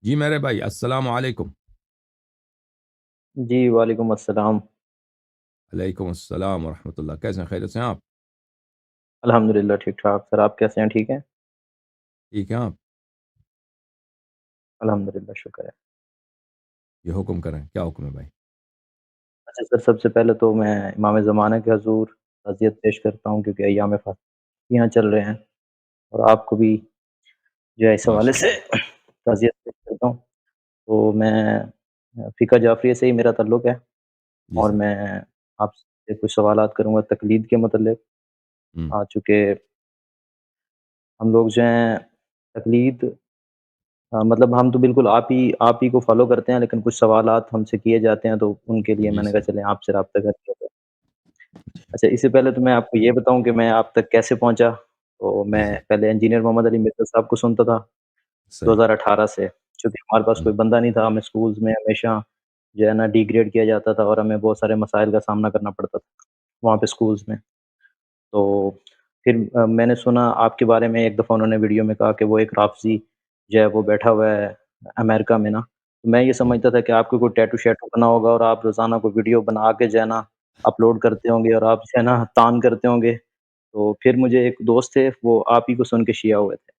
جی میرے بھائی السلام علیکم۔ جی وعلیکم السلام۔ علیکم السلام ورحمۃ اللہ، کیسے ہیں؟ خیریت سے ہیں آپ؟ الحمد للہ ٹھیک ٹھاک، سر آپ کیسے ہیں؟ ٹھیک ہیں؟ ٹھیک ہیں آپ؟ الحمد للہ شکر ہے۔ یہ حکم کریں، کیا حکم ہے بھائی؟ اچھا سر، سب سے پہلے تو میں امام زمانہ کے حضور تعزیت پیش کرتا ہوں، کیونکہ ایام فاتحیاں چل رہے ہیں، اور آپ کو بھی جو ہے اس حوالے ماشاء سے اللہ۔ تعزیت پیش کرتا ہوں۔ تو میں فقہ جعفریہ سے ہی میرا تعلق ہے، جی اور سر۔ میں آپ سے کچھ سوالات کروں گا تقلید کے متعلق۔ ہوں۔ چونکہ ہم لوگ جو ہیں تقلید، مطلب ہم تو بالکل آپ ہی کو فالو کرتے ہیں، لیکن کچھ سوالات ہم سے کیے جاتے ہیں، تو ان کے لیے جی میں نے کہا سر۔ چلیں آپ سے رابطہ کرتے ہیں۔ اچھا، اس سے پہلے تو میں آپ کو یہ بتاؤں کہ میں آپ تک کیسے پہنچا۔ تو جی میں سر۔ پہلے انجینئر محمد علی مرزا صاحب کو سنتا تھا صحیح۔ 2018 سے، چونکہ ہمارے پاس ہوں۔ کوئی بندہ نہیں تھا، ہمیں اسکولز میں ہمیشہ جو ہے نا ڈی گریڈ کیا جاتا تھا، اور ہمیں بہت سارے مسائل کا سامنا کرنا پڑتا تھا وہاں پہ اسکولز میں۔ تو پھر میں نے سنا آپ کے بارے میں، ایک دفعہ انہوں نے ویڈیو میں کہا کہ وہ ایک رافضی جو ہے وہ بیٹھا ہوا ہے امریکہ میں نا۔ تو میں یہ ہوں۔ سمجھتا تھا کہ آپ کو کوئی ٹیٹو شیٹو بنا ہوگا، اور آپ روزانہ کو ویڈیو بنا کے جو ہے نا اپلوڈ کرتے ہوں گے، اور آپ جو ہے نا تان کرتے ہوں گے۔ تو پھر مجھے ایک دوست تھے، وہ آپ ہی کو سن کے شیعہ ہوئے تھے،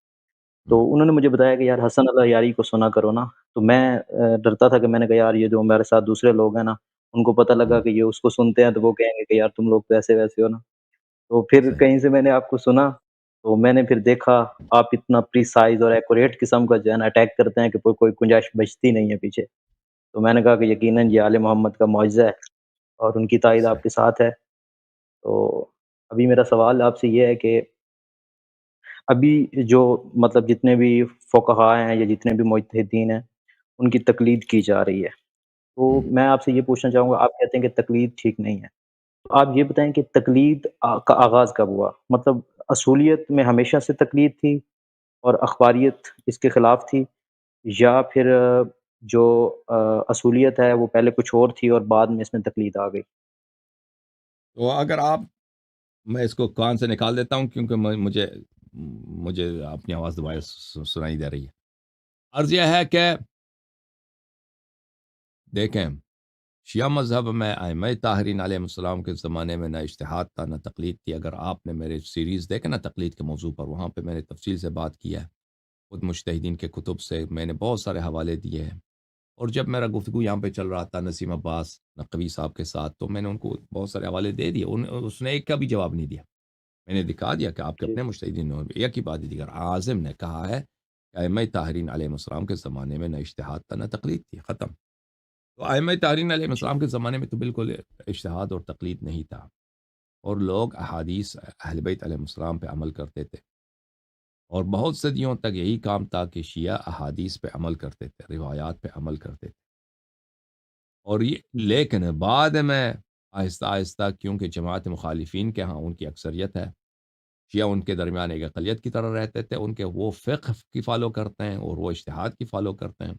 تو ہوں۔ انہوں نے مجھے بتایا کہ یار حسن اللہ یاری کو سنا کرو نا۔ تو میں ڈرتا تھا، کہ میں نے کہا یار یہ جو میرے ساتھ دوسرے لوگ ہیں نا، ان کو پتہ لگا ہوں۔ کہ یہ اس کو سنتے ہیں، تو وہ کہیں گے کہ یار تم لوگ تو ایسے ویسے ہو نا۔ تو پھر صحیح۔ کہیں سے میں نے آپ کو سنا، تو میں نے پھر دیکھا آپ اتنا پریسائز اور ایکوریٹ قسم کا جو ہے نا اٹیک کرتے ہیں کہ کوئی گنجائش بچتی نہیں ہے پیچھے۔ تو میں نے کہا کہ یقیناً یہ آل محمد کا معجزہ ہے، اور ان کی تائید آپ صحیح۔ کے ساتھ ہے۔ تو ابھی میرا سوال آپ سے یہ ہے کہ ابھی جو مطلب جتنے بھی فقہاء ہیں یا جتنے بھی مجتہدین ہیں، ان کی تقلید کی جا رہی ہے، تو ہوں۔ میں آپ سے یہ پوچھنا چاہوں گا، آپ کہتے ہیں کہ تقلید ٹھیک نہیں ہے، تو آپ یہ بتائیں کہ تقلید کا آغاز کب ہوا؟ مطلب اصولیت میں ہمیشہ سے تقلید تھی اور اخباریت اس کے خلاف تھی، یا پھر جو اصولیت ہے وہ پہلے کچھ اور تھی اور بعد میں اس میں تقلید آ گئی؟ تو اگر آپ، میں اس کو کان سے نکال دیتا ہوں کیونکہ مجھے مجھے اپنی آواز دوبارہ سنائی دے رہی ہے۔ عرض یہ ہے کہ دیکھیں، شیعہ مذہب میں ائمہ طاہرین علیہ السلام کے زمانے میں نہ اجتہاد تھا نہ تقلید تھی۔ اگر آپ نے میرے سیریز دیکھے نا تقلید کے موضوع پر، وہاں پہ میں نے تفصیل سے بات کی ہے، خود مجتہدین کے کتب سے میں نے بہت سارے حوالے دیے ہیں۔ اور جب میرا گفتگو یہاں پہ چل رہا تھا نسیم عباس نقوی صاحب کے ساتھ، تو میں نے ان کو بہت سارے حوالے دے دیے، اس نے ایک کا بھی جواب نہیں دیا۔ میں نے دکھا دیا کہ آپ کے جی اپنے مجتہدین نے ایک ہی بات دیگر عازم نے کہا ہے کہ ائمہ طاہرین علیہ السلام کے زمانے میں نہ اجتہاد تھا نہ تقلید تھی، ختم۔ تو ائمہ طاہرین علیہ جی السلام کے زمانے میں تو بالکل اجتہاد اور تقلید نہیں تھا، اور لوگ احادیث اہل بیت علیہ السلام پہ عمل کرتے تھے، اور بہت صدیوں تک یہی کام تھا کہ شیعہ احادیث پہ عمل کرتے تھے، روایات پہ عمل کرتے تھے۔ اور یہ جی لیکن بعد میں آہستہ آہستہ، کیونکہ جماعت مخالفین کے ہاں ان کی اکثریت ہے، شیعہ ان کے درمیان ایک اقلیت کی طرح رہتے تھے، ان کے وہ فقہ کی فالو کرتے ہیں اور وہ اجتہاد کی فالو کرتے ہیں،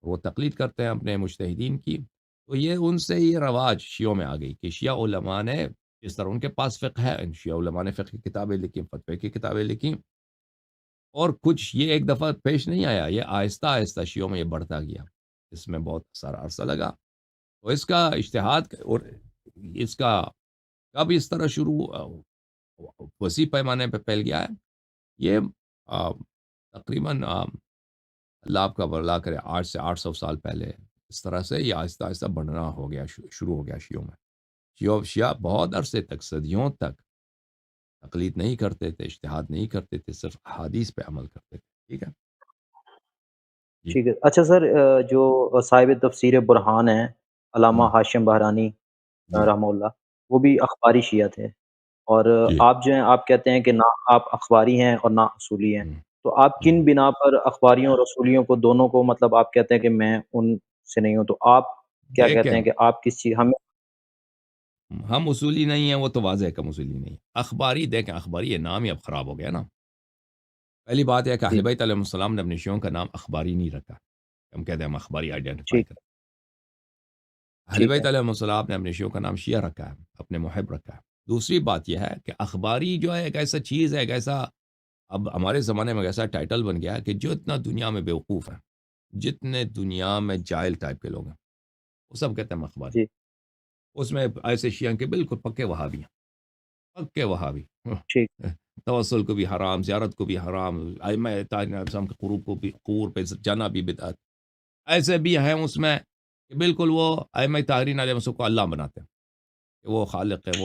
وہ تقلید کرتے ہیں اپنے مجتہدین کی۔ تو یہ ان سے یہ رواج شیعوں میں آ گئی کہ شیعہ علماء نے، جس طرح ان کے پاس فقہ ہے، ان شیعہ علماء نے فقہ کی کتابیں لکھی، فتوے کی کتابیں لکھی، اور کچھ یہ ایک دفعہ پیش نہیں آیا، یہ آہستہ آہستہ شیعوں میں یہ بڑھتا گیا، اس میں بہت سارا عرصہ لگا۔ تو اس کا اجتہاد اور اس کا کب اس طرح شروع وسیع پیمانے پہ پھیل گیا ہے، یہ آ، تقریباً اللہ آپ کا بھلا کرے 8 سے 800 سال پہلے اس طرح سے یہ آہستہ آہستہ بڑھنا ہو گیا، شروع ہو گیا شیعوں میں۔ شیعہ بہت عرصے تک، صدیوں تک تقلید نہیں کرتے تھے، اجتہاد نہیں کرتے تھے، صرف احادیث پہ عمل کرتے تھے۔ ٹھیک ہے جی۔ ٹھیک ہے۔ اچھا سر، جو صاحب تفسیر برہان ہیں، علامہ ہوں۔ ہاشم بہرانی جی۔ رحمہ اللہ، وہ بھی اخباری شیعہ تھے، اور جی۔ آپ جو ہیں آپ کہتے ہیں کہ نہ آپ اخباری ہیں اور نہ اصولی ہیں، ہوں۔ تو آپ ہوں۔ کن بنا پر اخباریوں اور اصولیوں کو دونوں کو، مطلب آپ کہتے ہیں کہ میں ان سے نہیں ہوں، تو آپ کیا دیکھیں، کہتے ہیں کہ آپ کس چیز ہمیں؟ ہم اصولی نہیں ہیں، وہ تو واضح ہے کہ ہم اصولی نہیں ہیں۔ اخباری، دیکھیں اخباری یہ نام ہی اب خراب ہو گیا نا۔ پہلی بات ہے کہ اہل جی بیت علیہ السلام نے اپنے شیعوں کا نام اخباری نہیں رکھا، ہم کہتے ہیں ہم اخباری آئیڈینٹیفائی ٹھیک کریں۔ اہل ٹھیک بیت ہے علیہ السلام نے اپنے شیعوں کا نام شیعہ رکھا ہے، اپنے محب رکھا ہے۔ دوسری بات یہ ہے کہ اخباری جو ہے ایک ایسا چیز ہے، ایک ایسا، اب ہمارے زمانے میں ایسا ٹائٹل بن گیا ہے کہ جو اتنا دنیا میں بیوقوف ہے جتنے دنیا میں جاہل ٹائپ کے لوگ ہیں وہ سب کہتے ہیں ہم اخباری. جی، اس میں ایسے شیعہ کے بالکل پکے وہابی ہیں، پکے وہابی. ٹھیک، توسل کو بھی حرام، زیارت کو بھی حرام، ائمہ طاہرین علیہ السلام کے قبور کو بھی، قبور پہ جانا بھی بدعت. ایسے بھی ہیں اس میں کہ بالکل وہ ائمہ طاہرین علیہ السلام کو اللہ بناتے ہیں کہ وہ خالق ہے،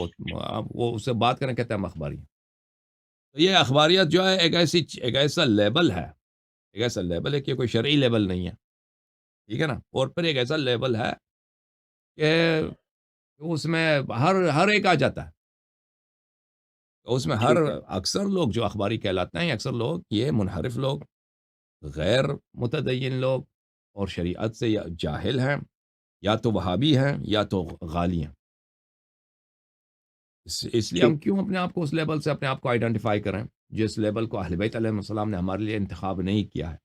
وہ اس سے بات کریں کہتے ہیں ہم اخباری ہیں. تو یہ اخباریت جو ہے ایک ایسا لیبل ہے، ایک ایسا لیبل ہے کہ کوئی شرعی لیبل نہیں ہے، ٹھیک ہے نا. اور پھر ایک ایسا لیبل ہے کہ اس میں ہر ایک آ جاتا ہے. تو اس میں ٹھیک ہے، اکثر لوگ جو اخباری کہلاتے ہیں، اکثر لوگ یہ منحرف لوگ، غیر متدین لوگ اور شریعت سے یا جاہل ہیں، یا تو وہابی ہیں یا تو غالی ہیں. اس لیے ہم ٹھیک، کیوں اپنے آپ کو اس لیبل سے اپنے آپ کو آئیڈینٹیفائی کریں جس لیبل کو اہل بیت علیہ السلام نے ہمارے لیے انتخاب نہیں کیا ہے.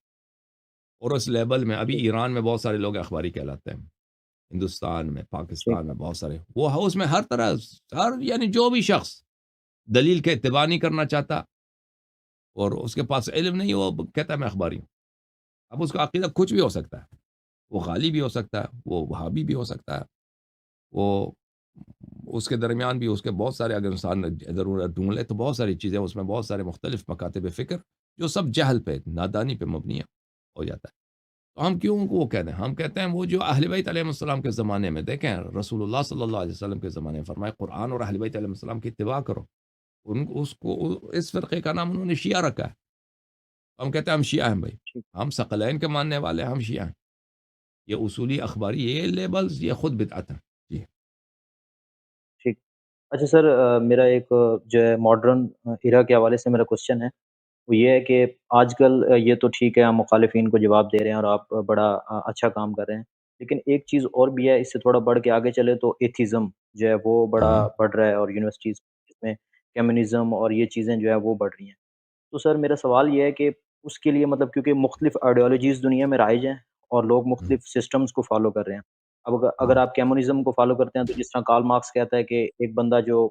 اور اس لیبل میں ابھی ٹھیک، ایران میں بہت سارے لوگ اخباری کہلاتے ہیں، ہندوستان میں، ٹھیک، پاکستان میں بہت سارے، وہ اس میں ہر طرح، یعنی جو بھی شخص دلیل کے اتباع نہیں کرنا چاہتا اور اس کے پاس علم نہیں، وہ کہتا ہے میں اخباری ہوں. اب اس کا عقیدہ کچھ بھی ہو سکتا ہے، وہ غالی بھی ہو سکتا ہے، وہ وہابی بھی ہو سکتا ہے، وہ اس کے درمیان بھی اس کے بہت سارے، اگر انسان ادھر ادھر ڈھونڈ لے تو بہت ساری چیزیں اس میں، بہت سارے مختلف مکاتب فکر جو سب جہل پہ، نادانی پہ مبنی ہو جاتا ہے. تو ہم کیوں وہ کہتے ہیں؟ ہم کہتے ہیں وہ جو اہل بیت علیہ السلام کے زمانے میں، دیکھیں رسول اللہ صلی اللہ علیہ وسلم کے زمانے میں فرمائے قرآن اور اہل بیت علیہ السلام کی اتباع کرو. اس کو اس فرقے کا نام انہوں نے شیعہ رکھا ہے. ہم کہتے ہیں ہم شیعہ ہیں بھائی، ٹھیک، ہم ثقلین کے ماننے والے ہیں، ہم شیعہ ہیں. یہ اصولی اخباری، یہ لیبلز یہ خود بدعت ہیں. جی. ٹھیک۔ اچھا سر میرا ایک جو ہے ماڈرن ایرا کے حوالے سے میرا کوشچن ہے، وہ یہ ہے کہ آج کل یہ تو ٹھیک ہے ہم مخالفین کو جواب دے رہے ہیں اور آپ بڑا اچھا کام کر رہے ہیں، لیکن ایک چیز اور بھی ہے، اس سے تھوڑا بڑھ کے آگے چلے تو ایتھیزم جو ہے وہ بڑا ہاں. بڑھ رہا ہے، اور یونیورسٹیز میں کمیونزم اور یہ چیزیں جو ہے وہ بڑھ رہی ہیں. تو سر میرا سوال یہ ہے کہ اس کے لیے مطلب کیونکہ مختلف آئیڈیالوجیز دنیا میں رائج ہیں اور لوگ ہوں. مختلف سسٹمز کو فالو کر رہے ہیں. اب اگر ہاں. آپ کمیونزم کو فالو کرتے ہیں تو جس طرح کارل مارکس کہتا ہے کہ ایک بندہ جو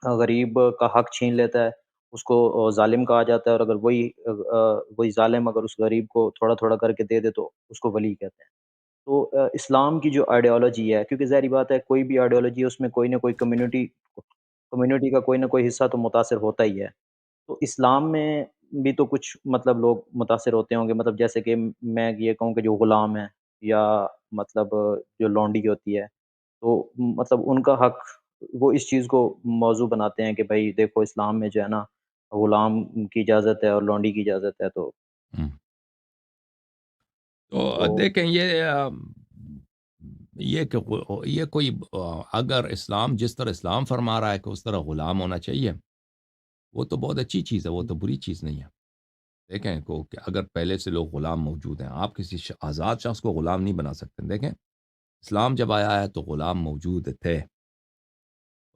غریب کا حق چھین لیتا ہے اس کو ظالم کہا جاتا ہے، اور اگر وہی ظالم اگر اس غریب کو تھوڑا تھوڑا کر کے دے دے تو اس کو ولی کہتے ہیں. تو اسلام کی جو آئیڈیالوجی ہے، کیونکہ ظاہری بات ہے کوئی بھی آئیڈیالوجی ہے اس میں کوئی نہ کوئی کمیونٹی کا کوئی نہ کوئی حصہ تو متاثر ہوتا ہی ہے. تو اسلام میں بھی تو کچھ مطلب لوگ متاثر ہوتے ہوں گے، مطلب جیسے کہ میں یہ کہوں کہ جو غلام ہیں یا مطلب جو لونڈی ہوتی ہے، تو مطلب ان کا حق وہ اس چیز کو موضوع بناتے ہیں کہ بھائی دیکھو اسلام میں جو ہے نا غلام کی اجازت ہے اور لونڈی کی اجازت ہے. تو ہوں. تو تو دیکھیں یہ کہ یہ کوئی اگر اسلام جس طرح اسلام فرما رہا ہے کہ اس طرح غلام ہونا چاہیے، وہ تو بہت اچھی چیز ہے، وہ تو بری چیز نہیں ہے. دیکھیں کہ اگر پہلے سے لوگ غلام موجود ہیں، آپ کسی آزاد شخص کو غلام نہیں بنا سکتے. دیکھیں اسلام جب آیا ہے تو غلام موجود تھے،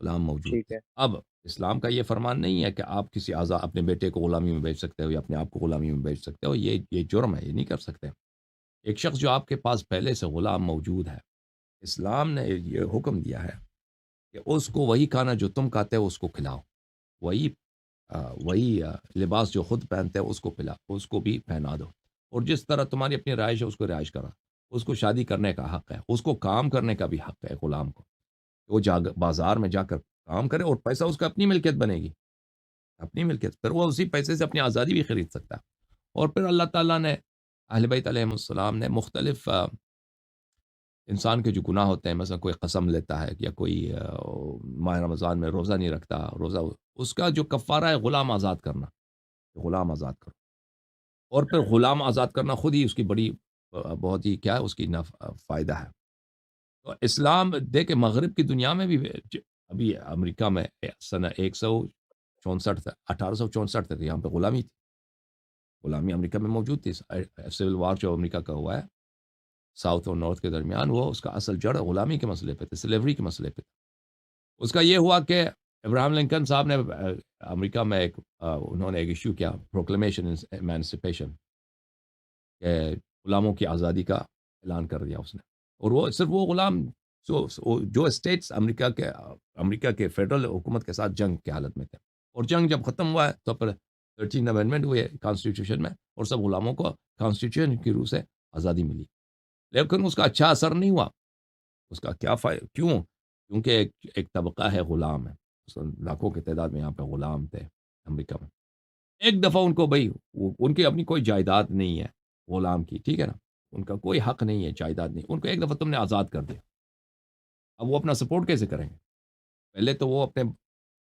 غلام موجود ٹھیک تھے. ہے، اب اسلام کا یہ فرمان نہیں ہے کہ آپ کسی اپنے بیٹے کو غلامی میں بیچ سکتے ہو یا اپنے آپ کو غلامی میں بیچ سکتے ہو. یہ جرم ہے، یہ نہیں کر سکتے. ایک شخص جو آپ کے پاس پہلے سے غلام موجود ہے، اسلام نے یہ حکم دیا ہے کہ اس کو وہی کھانا جو تم کھاتے ہو اس کو کھلاؤ، وہی وہی لباس جو خود پہنتے ہیں اس کو اس کو بھی پہنا دو. اور جس طرح تمہاری اپنی رہائش ہے اس کو رہائش کرا، اس کو شادی کرنے کا حق ہے، اس کو کام کرنے کا بھی حق ہے غلام کو. وہ بازار میں جا کر کام کرے اور پیسہ اس کا اپنی ملکیت بنے گی، اپنی ملکیت، پھر وہ اسی پیسے سے اپنی آزادی بھی خرید سکتا ہے. اور پھر اللہ تعالیٰ نے، اہل بیت علیہ السلام نے مختلف انسان کے جو گناہ ہوتے ہیں، مثلا کوئی قسم لیتا ہے یا کوئی ماہ رمضان میں روزہ نہیں رکھتا، روزہ اس کا جو کفارہ ہے غلام آزاد کرنا، غلام آزاد کرو. اور پھر غلام آزاد کرنا خود ہی اس کی بڑی بہت ہی کیا ہے، اس کی فائدہ ہے. تو اسلام دیکھیں مغرب کی دنیا میں بھی ابھی امریکہ میں سنہ 164 تک 1864 تک یہاں پہ غلامی تھی، غلامی امریکہ میں موجود تھی. سول وار جو امریکہ کا ہوا ہے ساؤتھ اور نارتھ کے درمیان، وہ اس کا اصل جڑ غلامی کے مسئلے پہ تھے، سلیوری کے مسئلے پہ تھے. اس کا یہ ہوا کہ ابراہم لنکن صاحب نے امریکہ میں انہوں نے ایک ایشو کیا، پروکلیمیشن ایمانسپیشن، کہ غلاموں کی آزادی کا اعلان کر دیا اس نے. اور وہ صرف وہ غلام جو اسٹیٹس امریکہ کے فیڈرل حکومت کے ساتھ جنگ کی حالت میں تھے، اور جنگ جب ختم ہوا ہے تو پھر 13 امینڈمنٹ ہوئے کانسٹیٹیوشن میں، اور سب غلاموں کو کانسٹیٹیوشن کی روح سے آزادی ملی، لیکن اس کا اچھا اثر نہیں ہوا۔ اس کا کیا فائدہ؟ کیوں؟ کیونکہ ایک طبقہ ہے غلام ہے، لاکھوں کی تعداد میں یہاں پہ غلام تھے امریکہ میں۔ ایک دفعہ ان کو بھائی ان کی اپنی کوئی جائیداد نہیں ہے غلام کی، ٹھیک ہے نا، ان کا کوئی حق نہیں ہے، جائیداد نہیں، ان کو ایک دفعہ تم نے آزاد کر دیا، اب وہ اپنا سپورٹ کیسے کریں گے؟ پہلے تو وہ اپنے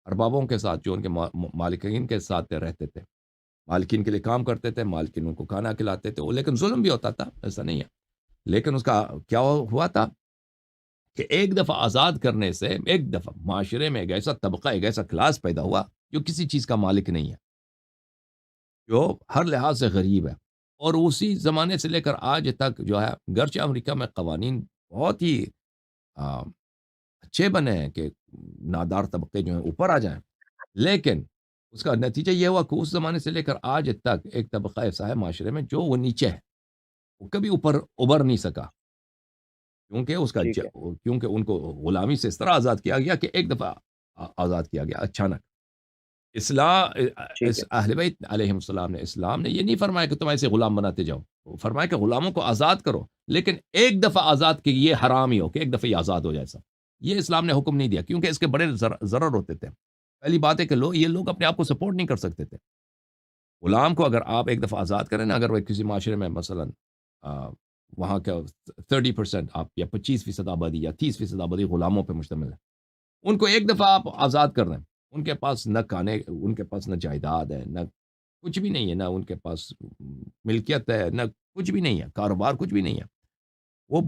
اربابوں کے ساتھ، جو ان کے مالکین کے ساتھ رہتے تھے، مالکین کے لیے کام کرتے تھے، مالکین ان کو کھانا کھلاتے تھے، وہ لیکن ظلم بھی ہوتا تھا، ایسا نہیں ہے، لیکن اس کا کیا ہوا تھا کہ ایک دفعہ آزاد کرنے سے ایک دفعہ معاشرے میں ایک ایسا طبقہ، ایک ایسا کلاس پیدا ہوا جو کسی چیز کا مالک نہیں ہے، جو ہر لحاظ سے غریب ہے، اور اسی زمانے سے لے کر آج تک جو ہے، گرچہ امریکہ میں قوانین بہت ہی آ، اچھے بنے ہیں کہ نادار طبقے جو ہیں اوپر آ جائیں، لیکن اس کا نتیجہ یہ ہوا کہ اس زمانے سے لے کر آج تک ایک طبقہ ایسا ہے معاشرے میں جو وہ نیچے ہے، وہ کبھی اوپر ابھر نہیں سکا، کیونکہ ٹھیک ہے، کیونکہ ان کو غلامی سے اس طرح آزاد کیا گیا کہ ایک دفعہ آزاد کیا گیا اچانک۔ ٹھیک اس ہے، اہل بیت علیہم السلام نے، اسلام نے یہ نہیں فرمایا کہ تم ایسے غلام بناتے جاؤ، وہ فرمایا کہ غلاموں کو آزاد کرو، لیکن ایک دفعہ آزاد کہ یہ حرام ہی ہو کہ ایک دفعہ یہ آزاد ہو جائے سب، یہ اسلام نے حکم نہیں دیا، کیونکہ اس کے بڑے ضرر ہوتے تھے۔ پہلی بات ہے کہ یہ لوگ اپنے آپ کو سپورٹ نہیں کر سکتے تھے۔ غلام کو اگر آپ ایک دفعہ آزاد کریں نا، اگر وہ کسی معاشرے میں مثلا وہاں کا 30% آپ یا 25% آبادی یا 30% آبادی غلاموں پہ مشتمل ہے، ان کو ایک دفعہ آپ آزاد کر دیں، ان کے پاس نہ کھانے، ان کے پاس نہ جائیداد ہے، نہ کچھ بھی نہیں ہے، نہ ان کے پاس ملکیت ہے، نہ کچھ بھی نہیں ہے، کاروبار کچھ بھی نہیں ہے، وہ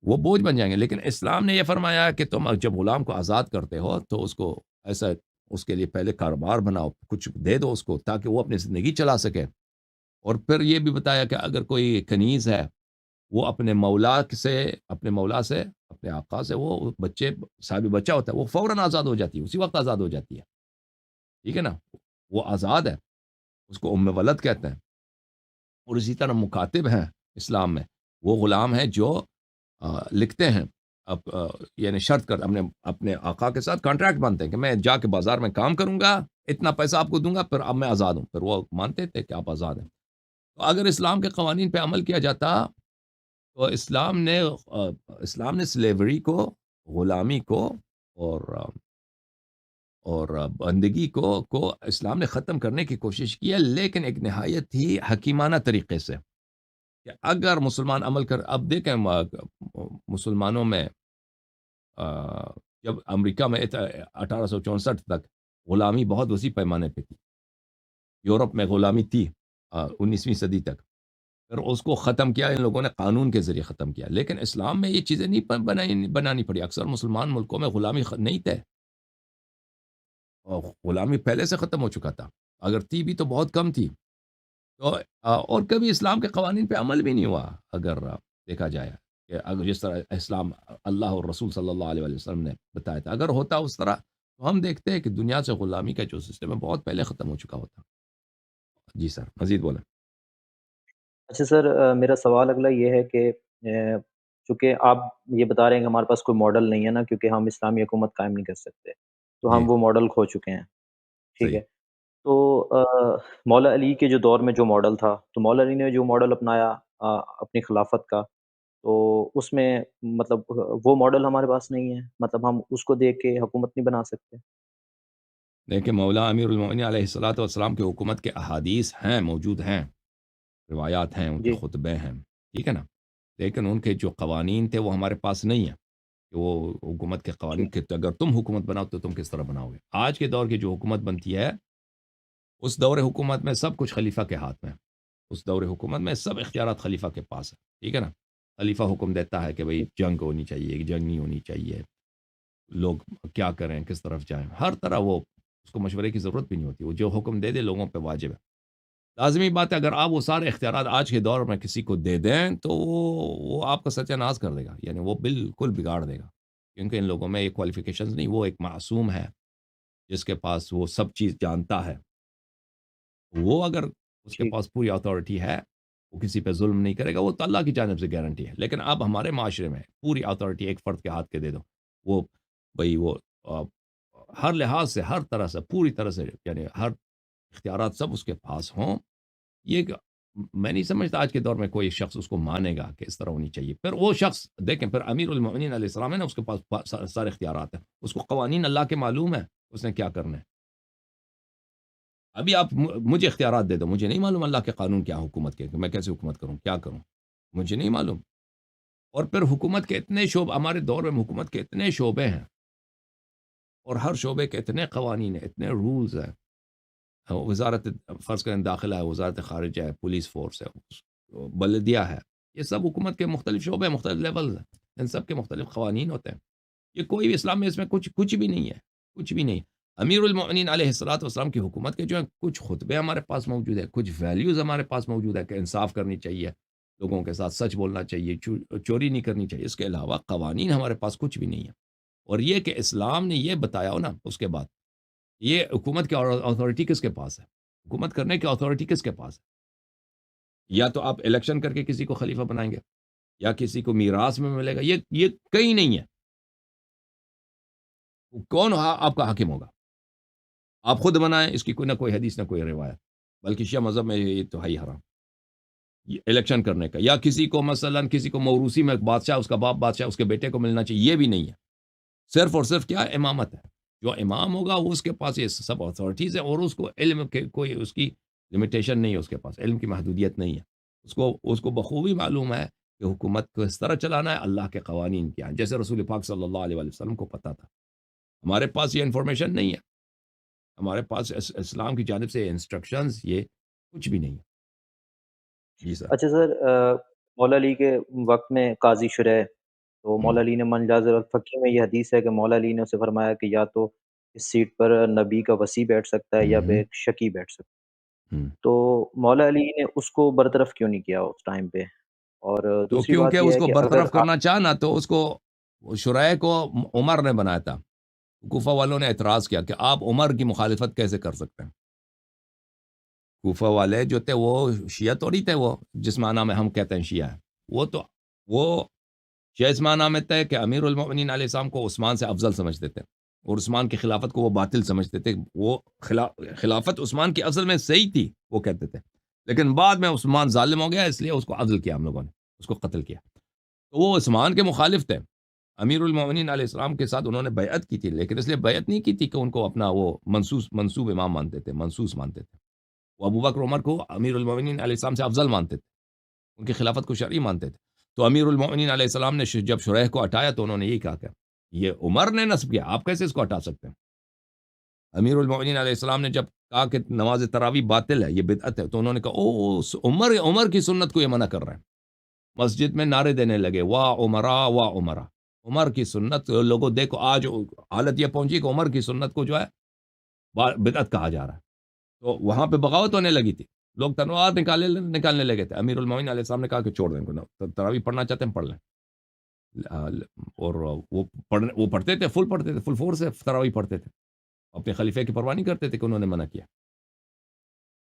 وہ بوجھ بن جائیں گے۔ لیکن اسلام نے یہ فرمایا کہ تم جب غلام کو آزاد کرتے ہو تو اس کو ایسا، اس کے لیے پہلے کاروبار بناؤ، کچھ دے دو اس کو تاکہ وہ اپنی زندگی چلا سکے، اور پھر یہ بھی بتایا کہ اگر کوئی کنیز ہے، وہ اپنے مولا سے، اپنے آقا سے، وہ بچے صاحب بچہ ہوتا ہے، وہ فوراً آزاد ہو جاتی ہے، اسی وقت آزاد ہو جاتی ہے، ٹھیک ہے نا، وہ آزاد ہے، اس کو ام ولد کہتے ہیں۔ اور اسی طرح مکاتب ہیں اسلام میں، وہ غلام ہیں جو لکھتے ہیں، اب یعنی شرط کر اپنے آقا کے ساتھ کانٹریکٹ باندھتے ہیں کہ میں جا کے بازار میں کام کروں گا، اتنا پیسہ آپ کو دوں گا، پھر اب میں آزاد ہوں، پھر وہ مانتے تھے کہ آپ آزاد ہیں۔ تو اگر اسلام کے قوانین پہ عمل کیا جاتا تو اسلام نے سلیوری کو، غلامی کو، اور بندگی کو اسلام نے ختم کرنے کی کوشش کی ہے، لیکن ایک نہایت ہی حکیمانہ طریقے سے، کہ اگر مسلمان عمل کر، اب دیکھیں مسلمانوں میں آ، جب امریکہ میں 1864 تک غلامی بہت وسیع پیمانے پہ تھی، یورپ میں غلامی تھی 19ویں صدی تک، پھر اس کو ختم کیا ان لوگوں نے، قانون کے ذریعے ختم کیا، لیکن اسلام میں یہ چیزیں نہیں بنانی پڑی، اکثر مسلمان ملکوں میں غلامی نہیں تھے، اور غلامی پہلے سے ختم ہو چکا تھا، اگر تھی بھی تو بہت کم تھی، تو اور کبھی اسلام کے قوانین پہ عمل بھی نہیں ہوا، اگر دیکھا جائے کہ اگر جس طرح اسلام اللہ اور رسول صلی اللہ علیہ وسلم نے بتایا تھا، اگر ہوتا اس طرح تو ہم دیکھتے ہیں کہ دنیا سے غلامی کا جو سسٹم ہے بہت پہلے ختم ہو چکا ہوتا۔ جی سر، مزید بولیں۔ اچھا سر، میرا سوال اگلا یہ ہے کہ چونکہ آپ یہ بتا رہے ہیں کہ ہمارے پاس کوئی ماڈل نہیں ہے نا، کیونکہ ہم اسلامی حکومت قائم نہیں کر سکتے، تو جی، ہم وہ ماڈل کھو چکے ہیں، ٹھیک صحیح۔ ہے؟ تو مولا علی کے جو دور میں جو ماڈل تھا، تو مولا علی نے جو ماڈل اپنایا اپنی خلافت کا، تو اس میں مطلب وہ ماڈل ہمارے پاس نہیں ہے، مطلب ہم اس کو دیکھ کے حکومت نہیں بنا سکتے؟ دیکھیں، مولا امیر المومنین علیہ الصلوۃ والسلام کی حکومت کے احادیث ہیں، موجود ہیں، روایات ہیں، ان کے جی، خطبے ہیں، ٹھیک ہے نا، لیکن ان کے جو قوانین تھے وہ ہمارے پاس نہیں ہیں، کہ وہ حکومت کے قوانین ٹھیک، کے اگر تم حکومت بناؤ تو تم کس طرح بناؤ گے؟ آج کے دور کی جو حکومت بنتی ہے، اس دور حکومت میں سب کچھ خلیفہ کے ہاتھ میں ہے، اس دور حکومت میں سب اختیارات خلیفہ کے پاس ہے، ٹھیک ہے نا، خلیفہ حکم دیتا ہے کہ بھئی ٹھیک، جنگ ہونی چاہیے، جنگ نہیں ہونی چاہیے، لوگ کیا کریں، کس طرف جائیں، ہر طرح وہ، اس کو مشورے کی ضرورت بھی نہیں ہوتی، وہ جو حکم دے دے لوگوں پہ واجب ہے۔ لازمی بات ہے، اگر آپ وہ سارے اختیارات آج کے دور میں کسی کو دے دیں تو وہ آپ کا ستیہ ناش کر دے گا، یعنی وہ بالکل بگاڑ دے گا، کیونکہ ان لوگوں میں یہ کوالیفیکیشنز نہیں، وہ ایک معصوم ہے جس کے پاس وہ سب چیز جانتا ہے، وہ اگر اس کے ٹھیک، پاس پوری اتھارٹی ہے، وہ کسی پہ ظلم نہیں کرے گا، وہ تو اللہ کی جانب سے گارنٹی ہے، لیکن اب ہمارے معاشرے میں پوری اتھارٹی ایک فرد کے ہاتھ کے دے دو، وہ بھئی وہ آ، ہر لحاظ سے، ہر طرح سے، پوری طرح سے، یعنی ہر اختیارات سب اس کے پاس ہوں، یہ میں نہیں سمجھتا آج کے دور میں کوئی شخص اس کو مانے گا کہ اس طرح ہونی چاہیے. پھر وہ شخص دیکھیں، پھر امیر المؤمنین علیہ السلام ہے نا، اس کے پاس سارے اختیارات ہیں، اس کو قوانین اللہ کے معلوم ہے اس نے کیا کرنا ہے. ابھی آپ مجھے اختیارات دے دو، مجھے نہیں معلوم اللہ کے قانون کیا حکومت کے، کہ میں کیسے حکومت کروں، کیا کروں، مجھے نہیں معلوم. اور پھر حکومت کے اتنے شعبے، ہمارے دور میں حکومت کے اتنے شعبے ہیں، اور ہر شعبے کے اتنے قوانین ہیں، اتنے رولز ہیں. وزارت فرض کریں داخلہ ہے، وزارت خارجہ ہے، پولیس فورس ہے، بلدیہ ہے، یہ سب حکومت کے مختلف شعبے ہیں، مختلف لیولز ہیں، ان سب کے مختلف قوانین ہوتے ہیں. یہ کوئی بھی اسلام میں اس میں کچھ بھی نہیں ہے، کچھ بھی نہیں. امیر المؤمنین علیہ الصلوۃ والسلام کی حکومت کے جو ہیں کچھ خطبے ہمارے پاس موجود ہیں، کچھ ویلیوز ہمارے پاس موجود ہے کہ انصاف کرنی چاہیے، لوگوں کے ساتھ سچ بولنا چاہیے، چوری نہیں کرنی چاہیے. اس کے علاوہ قوانین ہمارے پاس کچھ بھی نہیں ہے. اور یہ کہ اسلام نے یہ بتایا ہو نا، اس کے بعد یہ حکومت کی اتھارٹی کس کے پاس ہے؟ حکومت کرنے کی اتھارٹی کس کے پاس ہے؟ یا تو آپ الیکشن کر کے کسی کو خلیفہ بنائیں گے، یا کسی کو میراث میں ملے گا. یہ کہیں نہیں ہے. کون آپ کا حاکم ہوگا؟ آپ خود بنائیں، اس کی کوئی نہ کوئی حدیث نہ کوئی روایت. بلکہ شیعہ مذہب میں یہ تو ہے ہی حرام، یہ الیکشن کرنے کا. یا کسی کو مثلا کسی کو موروثی میں بادشاہ، اس کا باپ بادشاہ، اس کے بیٹے کو ملنا چاہیے، یہ بھی نہیں ہے. صرف اور صرف کیا ہے؟ امامت ہے. جو امام ہوگا وہ اس کے پاس یہ سب اتھارٹیز ہے، اور اس کو علم کے کوئی اس کی لمیٹیشن نہیں ہے، اس کے پاس علم کی محدودیت نہیں ہے. اس کو بخوبی معلوم ہے کہ حکومت کو اس طرح چلانا ہے، اللہ کے قوانین کیا ہیں، جیسے رسول پاک صلی اللہ علیہ وآلہ وسلم کو پتہ تھا. ہمارے پاس یہ انفارمیشن نہیں ہے، ہمارے پاس اسلام کی جانب سے انسٹرکشنز یہ کچھ بھی نہیں ہے. جی سر. اچھا سر، مولا علی کے وقت میں قاضی شرح، تو ہم، مولا علی نے من جازر الفقی میں یہ حدیث ہے کہ مولا علی نے اسے فرمایا کہ یا تو اس سیٹ پر نبی کا وصی بیٹھ سکتا ہے یا پھر ہم، ایک شکی بیٹھ سکتا ہم. ہے. تو مولا علی نے اس کو برطرف کیوں نہیں کیا اس ٹائم پہ؟ اور تو دوسری کیونکہ بات یہ اس ہے کو کہ اگر برطرف کرنا چاہنا تو اس کو شرائع کو عمر نے بنایا تھا. کوفہ والوں نے اعتراض کیا کہ آپ عمر کی مخالفت کیسے کر سکتے ہیں. کوفہ والے جو تھے وہ شیعہ تو نہیں تھے، وہ جس معنی میں ہم کہتے ہیں شیعہ ہے، وہ شیعہ اس معنی میں تھے کہ امیر المؤمنین علیہ السلام کو عثمان سے افضل سمجھتے تھے، اور عثمان کی خلافت کو وہ باطل سمجھتے تھے. وہ خلافت عثمان کی اصل میں صحیح تھی وہ کہتے تھے، لیکن بعد میں عثمان ظالم ہو گیا، اس لیے اس کو عدل کیا ہم لوگوں نے، اس کو قتل کیا. تو وہ عثمان کے مخالف تھے. امیر المؤمنین علیہ السلام کے ساتھ انہوں نے بیعت کی تھی، لیکن اس لیے بیعت نہیں کی تھی کہ ان کو اپنا وہ منصوب امام مانتے تھے، منصوص مانتے تھے. وہ ابو بکر عمر کو امیر المؤمنین علیہ السلام سے افضل مانتے تھے، ان کی خلافت کو شرعی مانتے تھے. تو امیر المؤمنین علیہ السلام نے جب شریح کو ہٹایا تو انہوں نے یہی کہا کہ یہ عمر نے نصب کیا، آپ کیسے اس کو ہٹا سکتے ہیں. امیر المؤمنین علیہ السلام نے جب کہا کہ نماز تراویح باطل ہے، یہ بدعت ہے، تو انہوں نے کہا او عمر کی سنت کو یہ منع کر رہے ہیں. مسجد میں نعرے دینے لگے، واہ عمرا واہ عمرا، عمر کی سنت. لوگوں دیکھو آج حالت یہ پہنچی کہ عمر کی سنت کو جو ہے بدعت کہا جا رہا ہے. تو وہاں پہ بغاوت ہونے لگی تھی، لوگ تلوار نکالنے لگے تھے. امیر المومنین علیہ السلام نے کہا کہ چھوڑ دیں کو، تراویح پڑھنا چاہتے ہیں پڑھ لیں. اور وہ پڑھتے تھے، فل فورس سے تراویح پڑھتے تھے، اپنے خلیفے کی پرواہ نہیں کرتے تھے کہ انہوں نے منع کیا.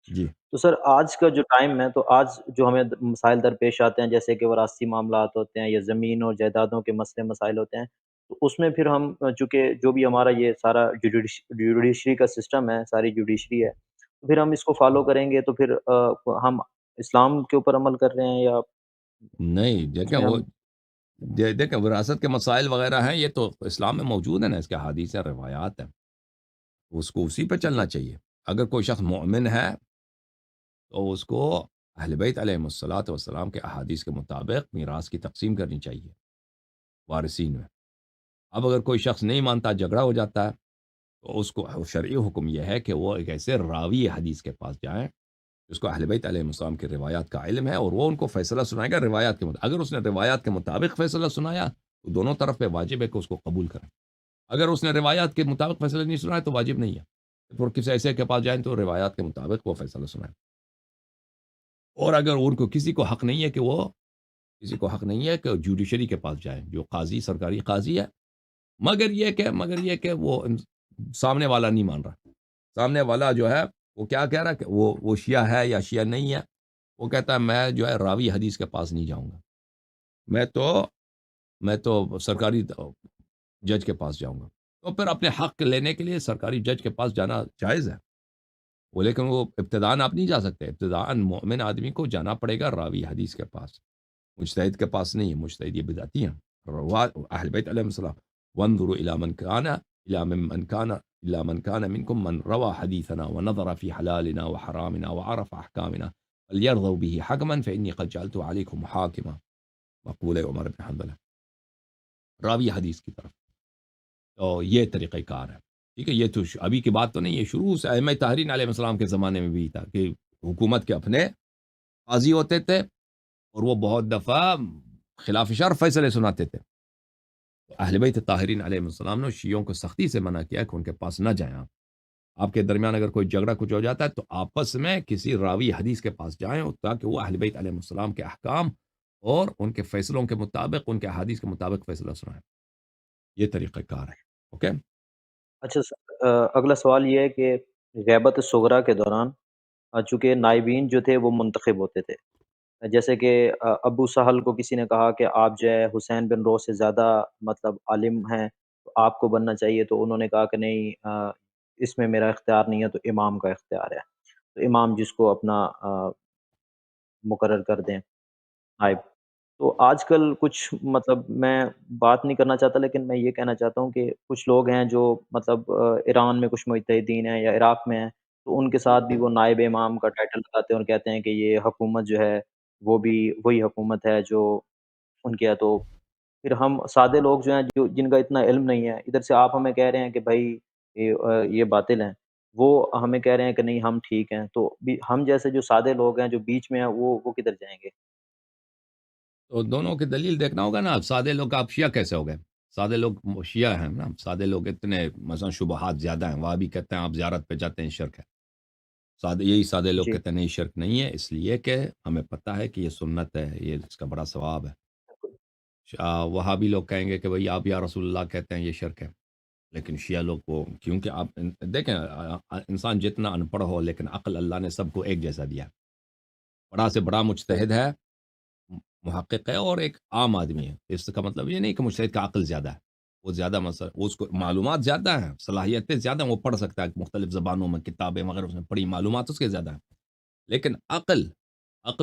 جی. تو سر آج کا جو ٹائم ہے، تو آج جو ہمیں مسائل درپیش آتے ہیں جیسے کہ وراثتی معاملات ہوتے ہیں یا زمین اور جائیدادوں کے مسئلے مسائل ہوتے ہیں، تو اس میں پھر ہم چونکہ جو بھی ہمارا یہ سارا جوڈیشری کا سسٹم ہے، ساری جوڈیشری ہے، تو پھر ہم اس کو فالو کریں گے تو پھر ہم اسلام کے اوپر عمل کر رہے ہیں یا نہیں اس دیکھیں میں وہ، ہم دیکھیں وراثت کے مسائل وغیرہ ہیں، یہ تو اسلام میں موجود ہے نا، اس کے حدیث ہیں، روایات ہیں، اس کو اسی پہ چلنا جی چاہیے. اگر کوئی شخص مومن ہے تو اس کو اہل بیت علیہم الصلوۃ والسلام کے احادیث کے مطابق میراث کی تقسیم کرنی چاہیے وارثین میں. اب اگر کوئی شخص نہیں مانتا، جھگڑا ہو جاتا ہے، تو اس کو شرعی حکم یہ ہے کہ وہ ایک ایسے راوی حدیث کے پاس جائیں جس کو اہل بیت علیہ السلام کی روایات کا علم ہے، اور وہ ان کو فیصلہ سنائے گا روایات کے مطابق. اگر اس نے روایات کے مطابق فیصلہ سنایا تو دونوں طرف پہ واجب ہے کہ اس کو قبول کریں. اگر اس نے روایات کے مطابق فیصلہ نہیں سنایا تو واجب نہیں ہے. پھر کسی ایسے کے پاس جائیں تو روایات کے مطابق وہ فیصلہ سنائیں. اور اگر ان کو کسی کو حق نہیں ہے کہ جوڈیشری کے پاس جائیں، جو قاضی سرکاری قاضی ہے، مگر یہ کہ وہ سامنے والا نہیں مان رہا. سامنے والا جو ہے وہ کیا کہہ رہا ہے کہ وہ شیعہ ہے یا شیعہ نہیں ہے. وہ کہتا ہے میں جو ہے راوی حدیث کے پاس نہیں جاؤں گا، میں تو سرکاری جج کے پاس جاؤں گا. تو پھر اپنے حق لینے کے لیے سرکاری جج کے پاس جانا جائز ہے. وہ لیکن وہ ابتداً آپ نہیں جا سکتے، ابتداً مومن آدمی کو جانا پڑے گا راوی حدیث کے پاس، مجتہد کے پاس نہیں ہے، مجتہد یہ بدعتی ہیں، رواة اہل بیت علیہم السلام، وانظروا الى من كان الى من كان الى من كان منكم من روى حديثنا ونظر في حلالنا وحرامنا وعرف احكامنا فليرضوا به حكما فاني قد جعلت عليكم حاكما، مقولہ عمر بن حنظلہ راوی حدیث کی طرف، تو یہ طریقہ کار ہے، ٹھیک ہے، یہ تو ابھی کی بات تو نہیں ہے، شروع سے ائمہ طاہرین علیہ السلام کے زمانے میں بھی تھا کہ حکومت کے اپنے قاضی ہوتے تھے اور وہ بہت دفعہ خلاف شرع فیصلے سناتے تھے، تو اہل بیت طاہرین علیہ السلام نے شیعوں کو سختی سے منع کیا کہ ان کے پاس نہ جائیں آپ کے درمیان اگر کوئی جھگڑا کچھ ہو جاتا ہے تو آپس میں کسی راوی حدیث کے پاس جائیں تاکہ وہ اہل بیت علیہ السلام کے احکام اور ان کے فیصلوں کے مطابق ان کے احادیث کے مطابق فیصلہ سنائیں، یہ طریقہ کار ہے، اوکے۔ اچھا اگلا سوال یہ ہے کہ غیبت صغریٰ کے دوران چونکہ نائبین جو تھے وہ منتخب ہوتے تھے، جیسے کہ ابو سہل کو کسی نے کہا کہ آپ جو ہے حسین بن روح سے زیادہ مطلب عالم ہیں تو آپ کو بننا چاہیے، تو انہوں نے کہا کہ نہیں، اس میں میرا اختیار نہیں ہے، تو امام کا اختیار ہے، تو امام جس کو اپنا مقرر کر دیں نائب۔ تو آج کل کچھ مطلب میں بات نہیں کرنا چاہتا، لیکن میں یہ کہنا چاہتا ہوں کہ کچھ لوگ ہیں جو مطلب ایران میں کچھ مجتہدین ہیں یا عراق میں ہیں، تو ان کے ساتھ بھی وہ نائب امام کا ٹائٹل لگاتے ہیں اور کہتے ہیں کہ یہ حکومت جو ہے وہ بھی وہی حکومت ہے جو ان کے ہے۔ تو پھر ہم سادے لوگ جو ہیں جو جن کا اتنا علم نہیں ہے، ادھر سے آپ ہمیں کہہ رہے ہیں کہ بھائی یہ باطل ہیں، وہ ہمیں کہہ رہے ہیں کہ نہیں ہم ٹھیک ہیں، تو ہم جیسے جو سادے لوگ ہیں جو بیچ میں ہیں وہ کدھر جائیں گے؟ تو دونوں کی دلیل دیکھنا ہوگا نا، اب سادے لوگ آپ شیعہ کیسے ہو گئے؟ سادے لوگ شیعہ ہیں نا، سادے لوگ اتنے مثلا شبہات زیادہ ہیں، وہاں بھی کہتے ہیں آپ زیارت پہ جاتے ہیں شرک ہے، سادے یہی سادے لوگ جی کہتے ہیں نہیں شرک نہیں ہے، اس لیے کہ ہمیں پتہ ہے کہ یہ سنت ہے، یہ اس کا بڑا ثواب ہے۔ بالکل۔ وہاں بھی لوگ کہیں گے کہ بھئی آپ یا رسول اللہ کہتے ہیں یہ شرک ہے، لیکن شیعہ لوگ کو کیونکہ آپ دیکھیں انسان جتنا ان پڑھ ہو لیکن عقل اللہ نے سب کو ایک جیسا دیا ہے، بڑا سے بڑا صحیح۔ مجتہد ہے، محقق ہے اور ایک عام آدمی ہے، اس کا مطلب یہ نہیں کہ مجتہد کا عقل زیادہ ہے، وہ زیادہ مسئلہ اس کو معلومات زیادہ ہیں، صلاحیتیں زیادہ ہیں، وہ پڑھ سکتا ہے مختلف زبانوں میں کتابیں وغیرہ اس نے پڑھی، معلومات اس کے زیادہ ہیں، لیکن عقل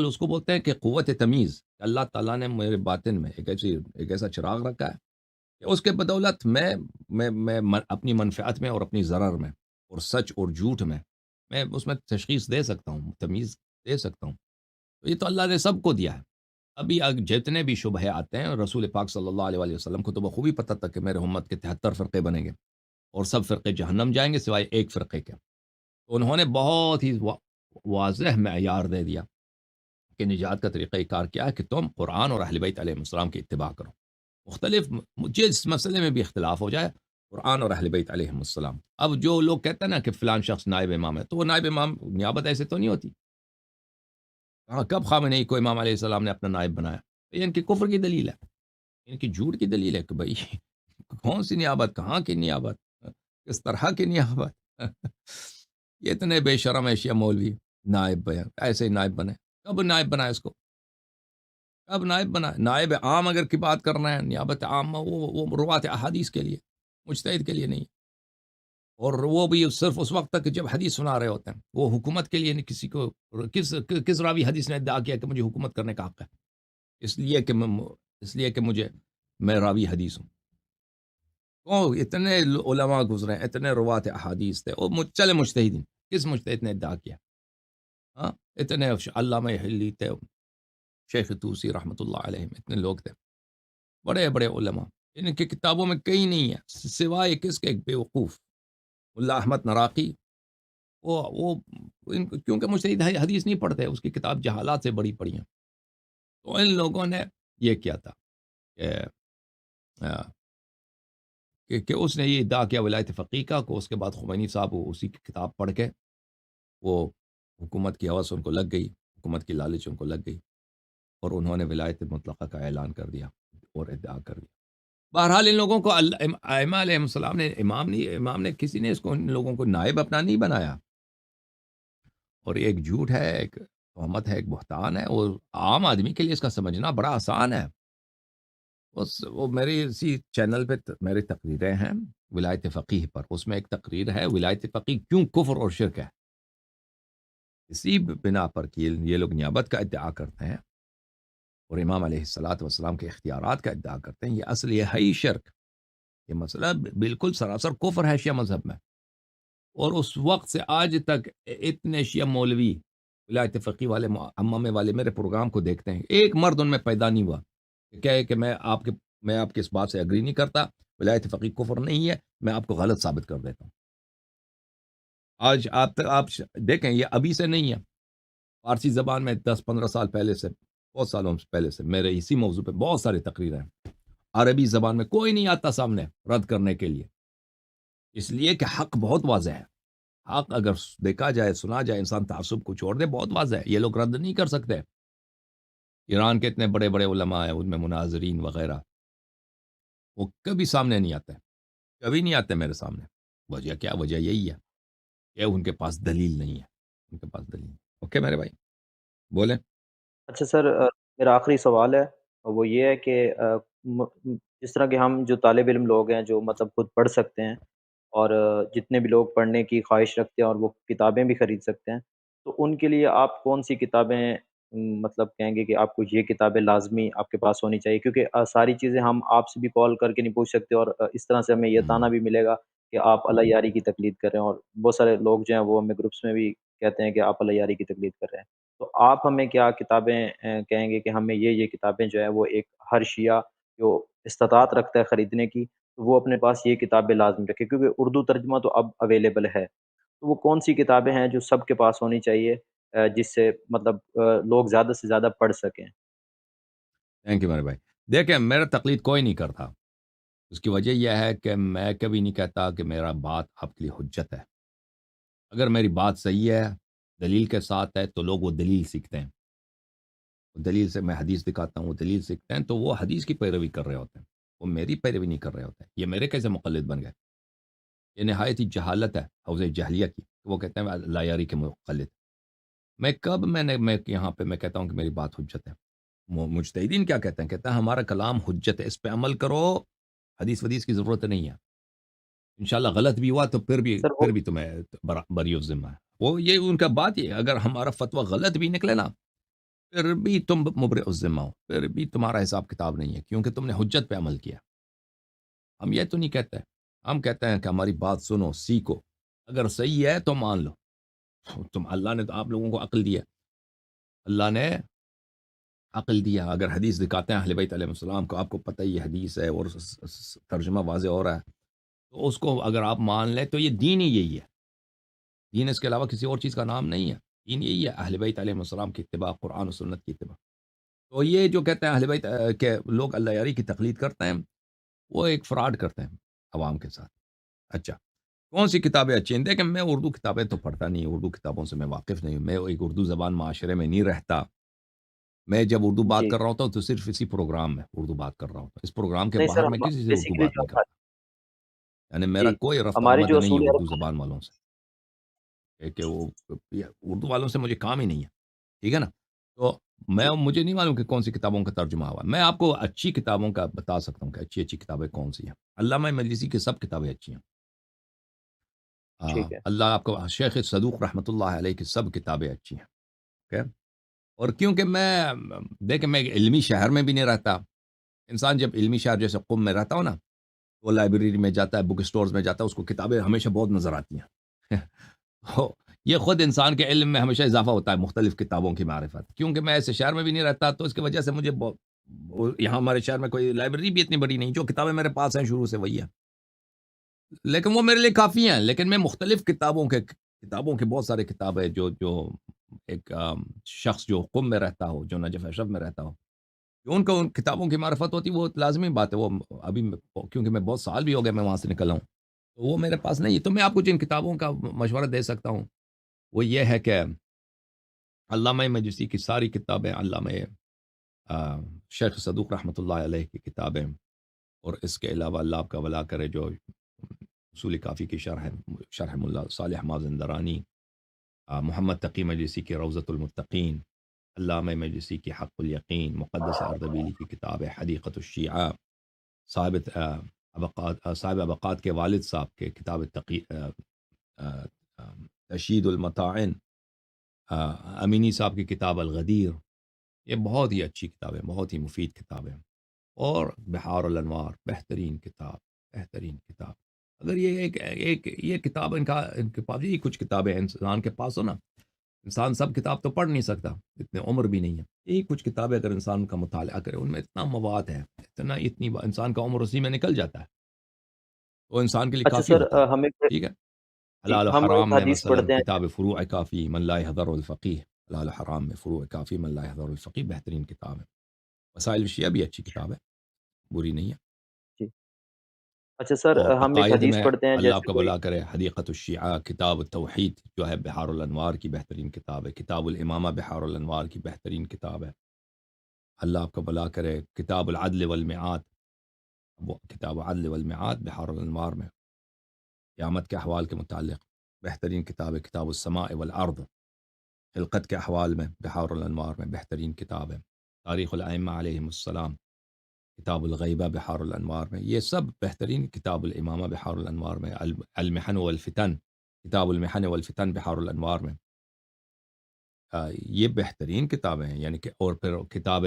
اس کو بولتے ہیں کہ قوت تمیز، اللہ تعالیٰ نے میرے باطن میں ایک ایسا چراغ رکھا ہے کہ اس کے بدولت میں اپنی منفعت میں اور اپنی ضرر میں اور سچ اور جھوٹ میں اس میں تشخیص دے سکتا ہوں، تمیز دے سکتا ہوں، تو یہ تو اللہ نے سب کو دیا ہے۔ ابھی جتنے بھی شبہ آتے ہیں رسول پاک صلی اللہ علیہ وآلہ وسلم کو تو بخوبی پتہ تھا کہ میرے امت کے 73 فرقے بنیں گے اور سب فرقے جہنم جائیں گے سوائے ایک فرقے کے، تو انہوں نے بہت ہی واضح معیار دے دیا کہ نجات کا طریقہ کار کیا ہے کہ تم قرآن اور اہل بیت علیہ السلام کی اتباع کرو، مختلف جس مسئلے میں بھی اختلاف ہو جائے قرآن اور اہل بیت علیہ السلام۔ اب جو لوگ کہتے ہیں نا کہ فلان شخص نائب امام ہے، تو وہ نائب امام نیابت ایسے تو نہیں ہوتی، ہاں کب خامنئی کو امام علیہ السلام نے اپنا نائب بنایا؟ یہ ان کی کفر کی دلیل ہے، ان کی جھوٹ کی دلیل ہے کہ بھائی کون سی نیابت، کہاں کی نیابت، کس طرح کی نیابت یہ اتنے بے شرم ایشیا مولوی نائب ایسے ہی نائب بنے، کب نائب بنا اس کو، کب نائب بنا؟ نائب عام اگر کی بات کرنا ہے، نیابت عام وہ روات احادیث کے لیے، مجتہد کے لیے نہیں، اور وہ بھی صرف اس وقت تک جب حدیث سنا رہے ہوتے ہیں، وہ حکومت کے لیے نہیں، کسی کو کس راوی حدیث نے ادعا کیا کہ مجھے حکومت کرنے کا حق ہے، اس لیے کہ میں راوی حدیث ہوں، اتنے علماء گزرے ہیں، اتنے روات احادیث تھے، اور چلے مجتہدین، کس مجتہد نے ادعا کیا؟ ہاں اتنے علامہ حلی تھے، شیخ توسی رحمۃ اللہ علیہ، اتنے لوگ تھے، بڑے بڑے علماء، ان کی کتابوں میں کہیں نہیں ہے سوائے کس کے، ایک بیوقوف ملا احمد نراقی، وہ کیونکہ مجتہد حدیث نہیں پڑھتے، اس کی کتاب جہالات سے بڑی پڑھی ہیں، تو ان لوگوں نے یہ کیا تھا کہ کہ اس نے یہ ادعا کیا ولایت فقیہ کا، کو اس کے بعد خمینی صاحب وہ اسی کی کتاب پڑھ کے وہ حکومت کی ہوس ان کو لگ گئی، حکومت کی لالچ ان کو لگ گئی، اور انہوں نے ولایت مطلقہ کا اعلان کر دیا اور ادعا کر دیا۔ بہرحال ان لوگوں کو ائمہ علیہ السلام نے امام نے کسی نے اس کو ان لوگوں کو نائب اپنا نہیں بنایا، اور یہ ایک جھوٹ ہے، ایک تہمت ہے، ایک بہتان ہے، اور عام آدمی کے لیے اس کا سمجھنا بڑا آسان ہے۔ وہ میری اسی چینل پہ میری تقریریں ہیں ولایت فقیہ پر، اس میں ایک تقریر ہے ولایت فقیہ کیوں کفر اور شرک ہے، اسی بنا پر کہ یہ لوگ نیابت کا ادعا کرتے ہیں اور امام علیہ الصلاۃ والسلام کے اختیارات کا ادعا کرتے ہیں، یہ اصل یہ ہے ہی شرک، یہ مسئلہ بالکل سراسر کفر ہے شیعہ مذہب میں۔ اور اس وقت سے آج تک اتنے شیعہ مولوی ولایت فقی والے عمامے والے میرے پروگرام کو دیکھتے ہیں، ایک مرد ان میں پیدا نہیں ہوا کہ کہے کہ میں آپ کی اس بات سے اگری نہیں کرتا، ولایت فقی کفر نہیں ہے، میں آپ کو غلط ثابت کر دیتا ہوں۔ آج آپ دیکھیں، یہ ابھی سے نہیں ہے، فارسی زبان میں 10-15 سال پہلے سے، بہت سالوں پہلے سے میرے اسی موضوع پہ بہت ساری تقریریں ہیں۔ عربی زبان میں کوئی نہیں آتا سامنے رد کرنے کے لیے، اس لیے کہ حق بہت واضح ہے۔ حق اگر دیکھا جائے، سنا جائے، انسان تعصب کو چھوڑ دے، بہت واضح ہے، یہ لوگ رد نہیں کر سکتے۔ ایران کے اتنے بڑے بڑے علماء ہیں، ان میں مناظرین وغیرہ، وہ کبھی سامنے نہیں آتے، کبھی نہیں آتے میرے سامنے۔ وجہ کیا؟ وجہ یہی ہے کہ ان کے پاس دلیل نہیں ہے، ان کے پاس دلیل نہیں۔ اوکے میرے بھائی، بولیں۔ اچھا سر، میرا آخری سوال ہے، وہ یہ ہے کہ م جس طرح کہ ہم جو طالب علم لوگ ہیں، جو مطلب خود پڑھ سکتے ہیں اور جتنے بھی لوگ پڑھنے کی خواہش رکھتے ہیں اور وہ کتابیں بھی خرید سکتے ہیں، تو ان کے لیے آپ کون-سی کتابیں مطلب کہیں گے کہ آپ کو یہ کتابیں لازمی آپ کے پاس ہونی چاہیے؟ کیونکہ ساری چیزیں ہم آپ سے بھی کال کر کے نہیں پوچھ سکتے، اور اس طرح سے ہمیں یہ ہم، طعنہ بھی ملے گا کہ آپ اللہ یاری کی تقلید کر رہے ہیں، اور بہت سارے لوگ جو ہیں وہ ہمیں گروپس میں بھی کہتے ہیں کہ آپ اللہ یاری کی تقلید کر رہے ہیں۔ تو آپ ہمیں کیا کتابیں کہیں گے کہ ہمیں یہ کتابیں جو ہیں وہ ایک ہر شیعہ جو استطاعت رکھتا ہے خریدنے کی، تو وہ اپنے پاس یہ کتابیں لازم رکھے، کیونکہ اردو ترجمہ تو اب اویلیبل ہے۔ تو وہ کون-سی کتابیں ہیں جو سب کے پاس ہونی چاہیے، جس سے مطلب لوگ زیادہ سے زیادہ پڑھ سکیں؟ تھینک یو میرے بھائی۔ دیکھیں، میرا تقلید کوئی نہیں کرتا، اس کی وجہ یہ ہے کہ میں کبھی نہیں کہتا کہ میرا بات آپ کے لیے حجت ہے۔ اگر میری بات صحیح ہے، دلیل کے ساتھ ہے، تو لوگ وہ دلیل سیکھتے ہیں، دلیل سے میں حدیث دکھاتا ہوں، وہ دلیل سیکھتے ہیں، تو وہ حدیث کی پیروی کر رہے ہوتے ہیں، وہ میری پیروی نہیں کر رہے ہوتے ہیں۔ یہ میرے کیسے مقلد بن گئے؟ یہ نہایت ہی جہالت ہے حوض جاہلیہ کی، وہ کہتے ہیں لا یاری کے مقلد۔ میں یہاں پہ میں کہتا ہوں کہ میری بات حجت ہے؟ مجتہدین کیا کہتے ہیں؟ کہتے ہیں ہمارا کلام حجت ہے، اس پہ عمل کرو، حدیث ودیث کی ضرورت نہیں ہے۔ انشاءاللہ غلط بھی ہوا تو سر وہ پھر بھی تمہیں بری الذمہ ہے۔ وہ یہ ان کا بات یہ ہے، اگر ہمارا فتویٰ غلط بھی نکلے نا، پھر بھی تم مبرئ الذمہ ہو، پھر بھی تمہارا حساب کتاب نہیں ہے، کیونکہ تم نے حجت پہ عمل کیا۔ ہم یہ تو نہیں کہتے، ہم کہتے ہیں کہ ہماری بات سنو، سیکھو، اگر صحیح ہے تو مان لو۔ اللہ نے تو آپ لوگوں کو عقل دیا، اللہ نے عقل دیا۔ اگر حدیث دکھاتے ہیں اہل بیت علیہ السلام کو، آپ کو پتہ ہی یہ حدیث ہے اور ترجمہ واضح ہو رہا ہے، تو اس کو اگر آپ مان لیں تو یہ دین ہی یہی ہے، دین اس کے علاوہ کسی اور چیز کا نام نہیں ہے، دین یہی ہے، اہل بیت علیہ السلام کی اتباع، قرآن و سنت کی اتباع۔ تو یہ جو کہتے ہیں اہل بیت کے لوگ اللہ یاری کی تقلید کرتے ہیں، وہ ایک فراڈ کرتے ہیں عوام کے ساتھ۔ اچھا، کون سی کتابیں اچھی ہیں؟ دیکھیں، میں اردو کتابیں تو پڑھتا نہیں، اردو کتابوں سے میں واقف نہیں ہوں، میں ایک اردو زبان معاشرے میں نہیں رہتا۔ میں جب اردو بات جی، کر رہا ہوتا ہوں تو صرف اسی پروگرام میں اردو بات کر رہا ہوتا ہوں، اس پروگرام کے نہیں سر، باہر میں ہم کسی سے اردو بیسیکلی بات جو نہیں کرتا، یعنی میرا جی، کوئی رفت ہماری آمد جو نہیں ہے اصول اردو عرب زبان والوں سے، کہ وہ اردو والوں سے مجھے کام ہی نہیں ہے، ٹھیک ہے نا؟ تو جی، مجھے نہیں معلوم کہ کون سی کتابوں کا ترجمہ ہوا، میں آپ کو اچھی کتابوں کا بتا سکتا ہوں کہ اچھی اچھی کتابیں کون سی ہیں۔ علامہ مجلسی کی سب کتابیں اچھی ہیں، ٹھیک ہے، اللہ آپ کو، شیخ صدوق رحمۃ اللہ علیہ کی سب کتابیں اچھی ہیں، اوکے؟ اور کیونکہ دیکھیں، میں علمی شہر میں بھی نہیں رہتا، انسان جب علمی شہر جیسے قم میں رہتا ہو نا، وہ لائبریری میں جاتا ہے، بک اسٹورز میں جاتا ہے، اس کو کتابیں ہمیشہ بہت نظر آتی ہیں۔ تو یہ خود انسان کے علم میں ہمیشہ اضافہ ہوتا ہے، مختلف کتابوں کی معرفت، کیونکہ میں ایسے شہر میں بھی نہیں رہتا، تو اس کی وجہ سے مجھے یہاں ہمارے شہر میں کوئی لائبریری بھی اتنی بڑی نہیں، جو کتابیں میرے پاس ہیں شروع سے وہی ہیں، لیکن وہ میرے لیے کافی ہیں۔ لیکن میں مختلف کتابوں کے بہت سارے کتابیں جو ایک شخص جو قم میں رہتا ہو، جو نجف اشرف میں رہتا ہو، جو ان کو ان کتابوں کی معرفت ہوتی، وہ لازمی بات ہے، وہ ابھی کیونکہ میں بہت سال بھی ہو گئے میں وہاں سے نکلا ہوں، تو وہ میرے پاس نہیں ہے۔ تو میں آپ کو جن کتابوں کا مشورہ دے سکتا ہوں وہ یہ ہے کہ علامہ مجلسی کی ساری کتابیں، علامہ شیخ صدوق رحمۃ اللہ علیہ کی کتابیں، اور اس کے علاوہ اللہ آپ کا بھلا کرے جو اصول کافی کی شرح ملا صالح مازندرانی، محمد تقی مجلسی کی روضۃ المتقین، علامہ مجلسی کی حق الیقین، مقدس اردبیلی کی کتاب ہے حدیقۃ الشیعہ، صاحب ابقات کے والد صاحب کے کتاب تشیید المطاعن، امینی صاحب کی کتاب الغدیر، یہ بہت ہی اچھی کتاب ہے، بہت ہی مفید کتاب ہے۔ اور بحار الانوار، بہترین کتاب، بہترین کتاب۔ اگر یہ ایک یہ کتاب ان کے پاس یہ کچھ کتابیں انسان کے پاس ہو نا، انسان سب کتاب تو پڑھ نہیں سکتا، اتنے عمر بھی نہیں ہے، یہی کچھ کتابیں اگر انسان کا مطالعہ کرے، ان میں اتنا مواد ہے، اتنی انسان کا عمر اسی میں نکل جاتا ہے، تو انسان کے لیے اچھا کافی سر، ہوتا ہے۔ ہم ایک ٹھیک ہے، جی، حلال و ہم ایک حرام میں حدیث مثلا پڑھتے ہیں۔ کتاب فروع کافی من لا يحضر الفقیہ، حلال و حرام میں فروع کافی من لا يحضر الفقیہ بہترین کتاب ہے۔ وسائل الشیعہ بھی اچھی کتاب ہے، بری نہیں ہے۔ جی، اچھا سر، اور ہم ایک عقائد حدیث میں پڑھتے ہیں اللہ آپ جیسے کا کوئی بھلا کرے، حدیقۃ الشیعہ کتاب التوحید جو ہے بحار الانوار کی بہترین کتاب ہے، کتاب الامامہ بحار الانوار کی بہترین کتاب ہے، اللہ آپ کا بھلا کرے۔ کتاب العدل والمیعاد، وہ کتاب عدل والمیعاد بحار الانوار میں قیامت کے احوال کے متعلق بہترین کتاب ہے۔ کتاب السماء والارض، خلقت کے احوال میں بحار الانوار میں بہترین کتاب ہے۔ تاریخ الائمہ علیہم السلام، کتاب الغیبہ بحار الانوار میں، یہ سب بہترین۔ کتاب الامامہ بحار الانوار میں، المحن والفتن، کتاب المحن والفتن بحار الانوار میں، یہ بہترین کتابیں ہیں، یعنی کہ اور پھر کتاب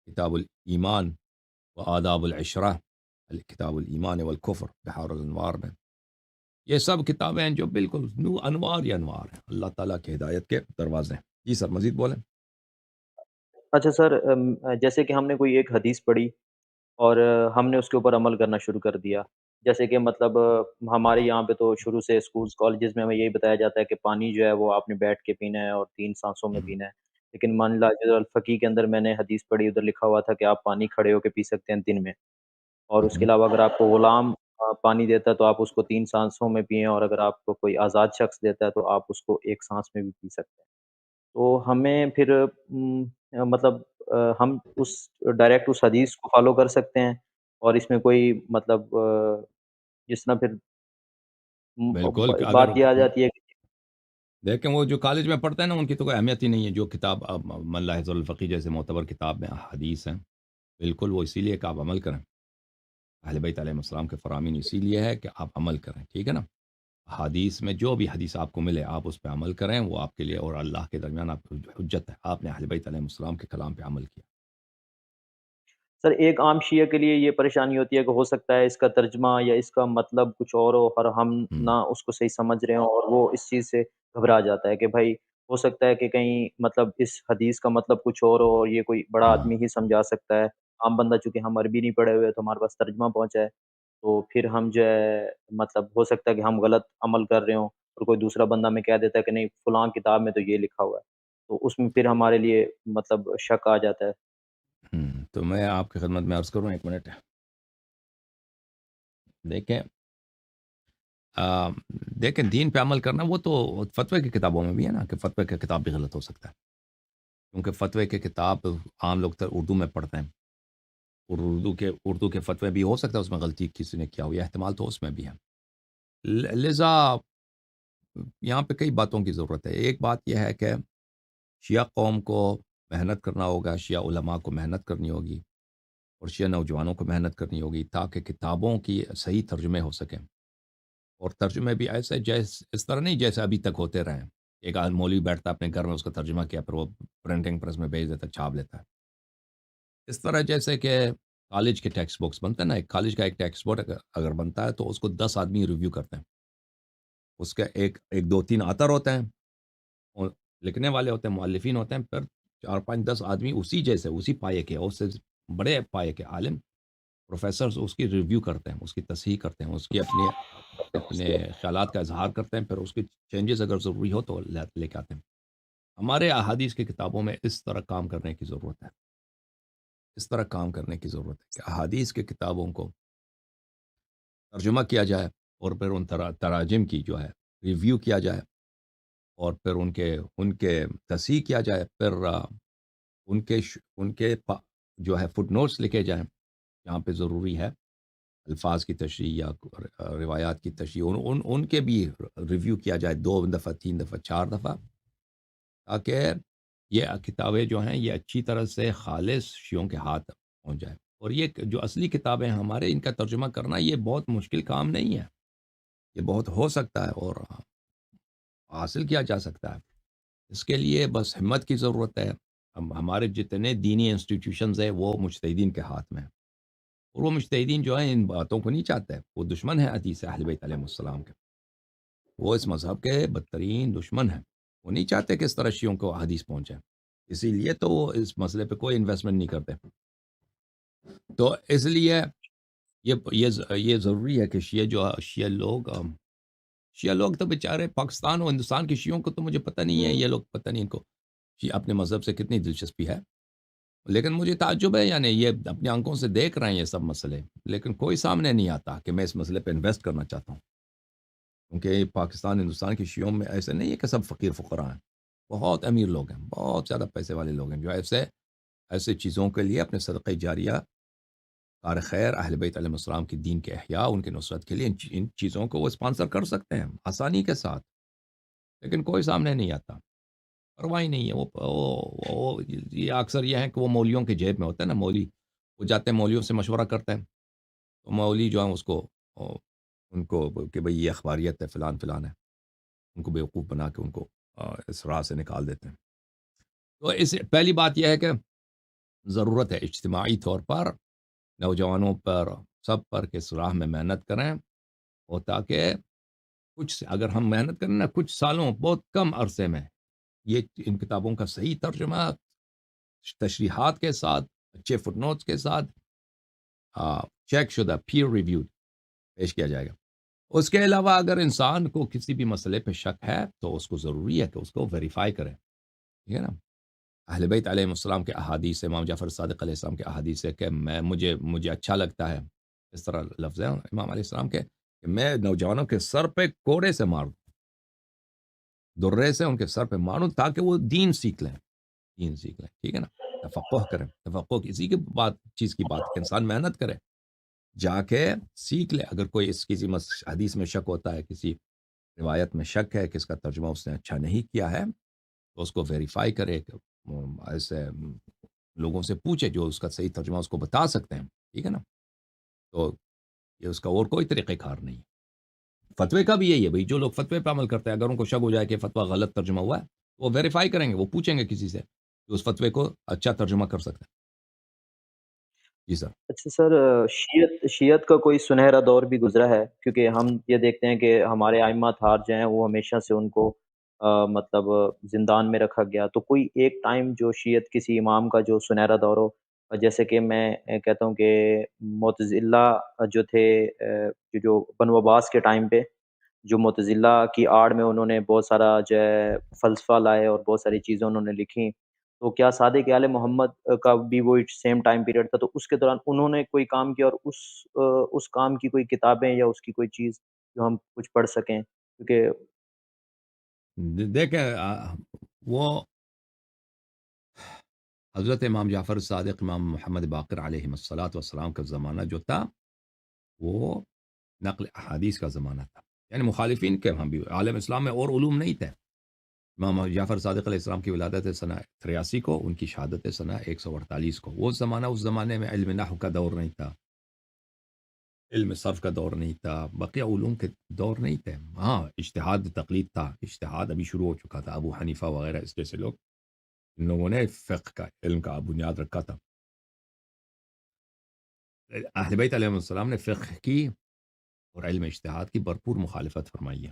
الایمان و آداب العشرہ، کتاب الایمان والکفر بحار الانوار میں، یہ سب کتابیں ہیں جو بالکل انوار ہی انوار ہیں، اللہ تعالیٰ کی ہدایت کے دروازے ہیں۔ جی سر، مزید بولیں۔ اچھا سر، جیسے کہ ہم نے کوئی ایک حدیث پڑھی اور ہم نے اس کے اوپر عمل کرنا شروع کر دیا، جیسے کہ مطلب ہمارے یہاں پہ تو شروع سے اسکولز کالجز میں ہمیں یہی بتایا جاتا ہے کہ پانی جو ہے وہ آپ نے بیٹھ کے پینا ہے اور 3 سانسوں میں ہم، پینا ہے، لیکن مان لا جو الفقی کے اندر میں نے حدیث پڑھی، ادھر لکھا ہوا تھا کہ آپ پانی کھڑے ہو کے پی سکتے ہیں دن میں، اور اس کے ہم، علاوہ اگر آپ کو غلام پانی دیتا ہے تو آپ اس کو 3 سانسوں میں پئیں، اور اگر آپ کو کوئی آزاد شخص دیتا ہے تو آپ اس کو 1 سانس میں بھی پی سکتے ہیں۔ تو ہمیں پھر مطلب ہم اس ڈائریکٹ اس حدیث کو فالو کر سکتے ہیں، اور اس میں کوئی مطلب جس طرح پھر بالکل کہ اگر بات یہ آ جاتی ہے کہ دیکھیں وہ جو کالج میں پڑھتے ہیں نا، ان کی تو کوئی اہمیت ہی نہیں ہے، جو کتاب من لا يحضر الفقیہ جیسے معتبر کتاب میں حدیث ہیں، بالکل وہ اسی لیے کہ آپ عمل کریں، اہل بیت علیہ السلام کے فرامین اسی لیے ہے کہ آپ عمل کریں، ٹھیک ہے نا۔ حدیث میں جو بھی حدیث آپ کو ملے آپ اس پہ عمل کریں، وہ آپ کے لیے اور اللہ کے درمیان آپ کو حجت ہے، آپ نے اہل بیت علیہ السلام کے کلام پہ عمل کیا۔ سر ایک عام شیعہ کے لیے یہ پریشانی ہوتی ہے کہ ہو سکتا ہے اس کا ترجمہ یا اس کا مطلب کچھ اور ہو، اور ہم ہم، نہ اس کو صحیح سمجھ رہے ہوں، اور وہ اس چیز سے گھبرا جاتا ہے کہ بھائی ہو سکتا ہے کہ کہیں مطلب اس حدیث کا مطلب کچھ اور ہو، اور یہ کوئی بڑا ہم، آدمی ہی سمجھا سکتا ہے، عام بندہ چونکہ ہم عربی نہیں پڑھے ہوئے تو ہمارے پاس ترجمہ پہنچا ہے، تو پھر ہم جو ہے مطلب ہو سکتا ہے کہ ہم غلط عمل کر رہے ہوں، اور کوئی دوسرا بندہ ہمیں کہہ دیتا ہے کہ نہیں فلاں کتاب میں تو یہ لکھا ہوا ہے، تو اس میں پھر ہمارے لیے مطلب شک آ جاتا ہے۔ تو میں آپ کی خدمت میں عرض کروں، ایک منٹ دیکھیں، آ، دیکھیں دین پہ عمل کرنا وہ تو فتوے کی کتابوں میں بھی ہے نا، کہ فتوے کی کتاب بھی غلط ہو سکتا ہے، کیونکہ فتوے کی کتاب عام لوگ تو اردو میں پڑھتے ہیں، اور اردو کے فتوے بھی ہو سکتا ہے اس میں غلطی کسی نے کیا ہو، یہ احتمال تو اس میں بھی ہے، لذا یہاں پہ کئی باتوں کی ضرورت ہے۔ ایک بات یہ ہے کہ شیعہ قوم کو محنت کرنا ہوگا، شیعہ علماء کو محنت کرنی ہوگی، اور شیعہ نوجوانوں کو محنت کرنی ہوگی تاکہ کتابوں کی صحیح ترجمے ہو سکیں، اور ترجمے بھی ایسے اس طرح نہیں جیسے ابھی تک ہوتے رہے ہیں، ایک مولوی بیٹھتا ہے اپنے گھر میں، اس کا ترجمہ کیا پھر وہ پرنٹنگ پریس میں بھیج دیتا ہے، چھاپ لیتا ہے، اس طرح جیسے کہ کالج کے ٹیکسٹ بکس بنتے ہیں نا، ایک کالج کا ایک ٹیکسٹ بک اگر بنتا ہے تو اس کو 10 آدمی ریویو کرتے ہیں، اس کا ایک دو تین آتر ہوتے ہیں، اور لکھنے والے ہوتے ہیں، مؤلفین ہوتے ہیں، پھر 4 5 10 آدمی اسی جیسے اسی پائے کے اور اس سے بڑے پائے کے عالم پروفیسرز اس کی ریویو کرتے ہیں، اس کی تصحیح کرتے ہیں، اس کی اپنے خیالات کا اظہار کرتے ہیں، پھر اس کی چینجز اگر ضروری ہو تو لے کے آتے ہیں۔ ہمارے احادیث کی کتابوں میں اس طرح کام کرنے کی ضرورت ہے، اس طرح کام کرنے کی ضرورت ہے کہ احادیث کی کتابوں کو ترجمہ کیا جائے، اور پھر ان تراجم کی جو ہے ریویو کیا جائے، اور پھر ان کے تصحیح کیا جائے، پھر ان کے جو ہے فٹ نوٹس لکھے جائیں جہاں پہ ضروری ہے، الفاظ کی تشریح یا روایات کی تشریح، ان کے بھی ریویو کیا جائے 2 دفعہ 3 دفعہ 4 دفعہ، تاکہ یہ کتابیں جو ہیں یہ اچھی طرح سے خالص شیعوں کے ہاتھ پہنچ جائے، اور یہ جو اصلی کتابیں ہیں ہمارے، ان کا ترجمہ کرنا یہ بہت مشکل کام نہیں ہے، یہ بہت ہو سکتا ہے اور حاصل کیا جا سکتا ہے، اس کے لیے بس ہمت کی ضرورت ہے. ہمارے جتنے دینی انسٹیٹیوشنز ہیں وہ مجتہدین کے ہاتھ میں ہیں، اور وہ مجتہدین جو ہیں ان باتوں کو نہیں چاہتے. وہ دشمن ہیں حدیث اہل بیت علیہ السلام کے، وہ اس مذہب کے بدترین دشمن ہیں. وہ نہیں چاہتے کہ اس طرح شیعوں کو حدیث پہنچے، اسی لیے تو وہ اس مسئلے پہ کوئی انویسٹمنٹ نہیں کرتے. تو اس لیے یہ ضروری ہے کہ شیعہ لوگ تو بیچارے پاکستان اور ہندوستان کے شیعوں کو تو مجھے پتہ نہیں ہے، یہ لوگ پتہ نہیں ان کو اپنے مذہب سے کتنی دلچسپی ہے. لیکن مجھے تعجب ہے، یعنی یہ اپنی آنکھوں سے دیکھ رہے ہیں یہ سب مسئلے، لیکن کوئی سامنے نہیں آتا کہ میں اس مسئلے پہ انویسٹ کرنا چاہتا ہوں. کیونکہ پاکستان ہندوستان کے شیعوں میں ایسے نہیں ہے کہ سب فقیر فقراء ہیں، بہت امیر لوگ ہیں، بہت زیادہ پیسے والے لوگ ہیں جو ایسے چیزوں کے لیے اپنے صدقہ جاریہ، کار خیر، اہل بیت علیہ السلام کی دین کے احیاء، ان کے نصرت کے لیے ان چیزوں کو وہ اسپانسر کر سکتے ہیں آسانی کے ساتھ. لیکن کوئی سامنے نہیں آتا، پرواہ ہی نہیں ہے. یہ اکثر یہ ہے کہ وہ مولویوں کے جیب میں ہوتا ہے نا. وہ جاتے ہیں مولویوں سے مشورہ کرتے ہیں، تو مولوی جو ہیں ان کو کہ بھئی یہ اخباریت ہے، فلان فلان ہے، ان کو بیوقوف بنا کے ان کو اس راہ سے نکال دیتے ہیں. تو پہلی بات یہ ہے کہ ضرورت ہے اجتماعی طور پر نوجوانوں پر، سب پر کہ اس راہ میں محنت کریں، اور تاکہ اگر ہم محنت کریں نا، کچھ سالوں، بہت کم عرصے میں یہ ان کتابوں کا صحیح ترجمہ تشریحات کے ساتھ، اچھے فٹ نوٹس کے ساتھ، چیک شدہ، پیئر ریویوڈ پیش کیا جائے گا. اس کے علاوہ اگر انسان کو کسی بھی مسئلے پہ شک ہے تو اس کو ضروری ہے کہ اس کو ویریفائی کرے. ٹھیک ہے نا. اہل بیت علیہ السلام کے احادیث، امام جعفر صادق علیہ السلام کے احادیث ہے کہ مجھے اچھا لگتا ہے، اس طرح لفظ ہے امام علیہ السلام کے، کہ میں نوجوانوں کے سر پہ کوڑے سے ماروں، درے سے ان کے سر پہ ماروں، تاکہ وہ دین سیکھ لیں. ٹھیک ہے نا. تفقہ کریں. تفقہ کسی کی چیز کی بات کہ انسان محنت کرے، جا کے سیکھ لے. اگر کوئی کسی حدیث میں شک ہوتا ہے، کسی روایت میں شک ہے کہ اس کا ترجمہ اس نے اچھا نہیں کیا ہے، تو اس کو ویریفائی کرے، کہ ایسے لوگوں سے پوچھے جو اس کا صحیح ترجمہ اس کو بتا سکتے ہیں. ٹھیک ہے نا. تو یہ اس کا اور کوئی طریقہ کار نہیں. فتوے کا بھی یہی ہے بھائی، جو لوگ فتوے پہ عمل کرتے ہیں، اگر ان کو شک ہو جائے کہ فتویٰ غلط ترجمہ ہوا ہے، وہ ویریفائی کریں گے، وہ پوچھیں گے کسی سے جو اس فتوے کو اچھا ترجمہ کر سکتا ہے. جی سر. اچھا سر، شیعت کا کوئی سنہرا دور بھی گزرا ہے؟ کیونکہ ہم یہ دیکھتے ہیں کہ ہمارے ائمہ طہار جو ہیں وہ ہمیشہ سے ان کو مطلب زندان میں رکھا گیا. تو کوئی ایک ٹائم جو شیعت کسی امام کا جو سنہرا دور ہو، جیسے کہ میں کہتا ہوں کہ معتزلہ جو تھے، جو بنو عباس کے ٹائم پہ، جو معتزلہ کی آڑ میں انہوں نے بہت سارا جو ہے فلسفہ لائے اور بہت ساری چیزیں انہوں نے لکھی. تو کیا صادق آل محمد کا بھی وہ سیم ٹائم پیریڈ تھا؟ تو اس کے دوران انہوں نے کوئی کام کیا، اور اس کام کی کوئی کتابیں یا اس کی کوئی چیز جو ہم کچھ پڑھ سکیں؟ کیونکہ دیکھیں، وہ حضرت امام جعفر صادق، امام محمد باقر علیہ الصلاۃ والسلام کا زمانہ جو تھا، وہ نقل احادیث کا زمانہ تھا. یعنی مخالفین کے ہم بھی عالم اسلام میں اور علوم نہیں تھے. امام جعفر صادق علیہ السلام کی ولادت ہے سنہ 83 کو، ان کی شہادت ہے سنہ 148 کو. وہ زمانہ، اس زمانے میں علم نحو کا دور نہیں تھا، علم صرف کا دور نہیں تھا، بقیہ علوم کے دور نہیں تھے. ہاں، اجتہاد تقلید تھا، اجتہاد ابھی شروع ہو چکا تھا. ابو حنیفہ وغیرہ اس جیسے لوگ، ان لوگوں نے فقہ کا علم کا بنیاد رکھا تھا. اہل بیت علیہ السلام نے فقہ کی اور علم اجتہاد کی بھرپور مخالفت فرمائی ہے.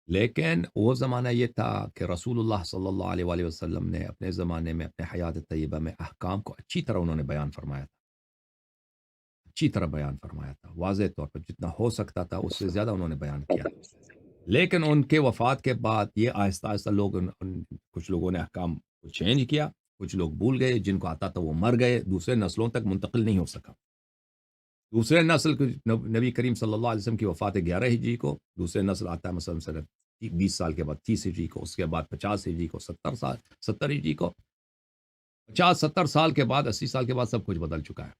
لیکن وہ زمانہ یہ تھا کہ رسول اللہ صلی اللہ علیہ وآلہ وسلم نے اپنے زمانے میں، اپنے حیات طیبہ میں احکام کو اچھی طرح انہوں نے بیان فرمایا تھا، اچھی طرح بیان فرمایا تھا، واضح طور پر جتنا ہو سکتا تھا اس سے زیادہ انہوں نے بیان کیا. لیکن ان کے وفات کے بعد یہ آہستہ آہستہ کچھ لوگوں نے احکام کو چینج کیا، کچھ لوگ بھول گئے، جن کو آتا تھا وہ مر گئے، دوسرے نسلوں تک منتقل نہیں ہو سکا. دوسرے نسل نبی کریم صلی اللہ علیہ وسلم کی وفات 11 ہجری کو، دوسرے نسل آتا ہے مثلا 20 سال کے بعد 30 ہجری کو، اس کے بعد 50 ہجری کو، 70 ہجری کو. 50-70 سال کے بعد، 80 سال کے بعد سب کچھ بدل چکا ہے.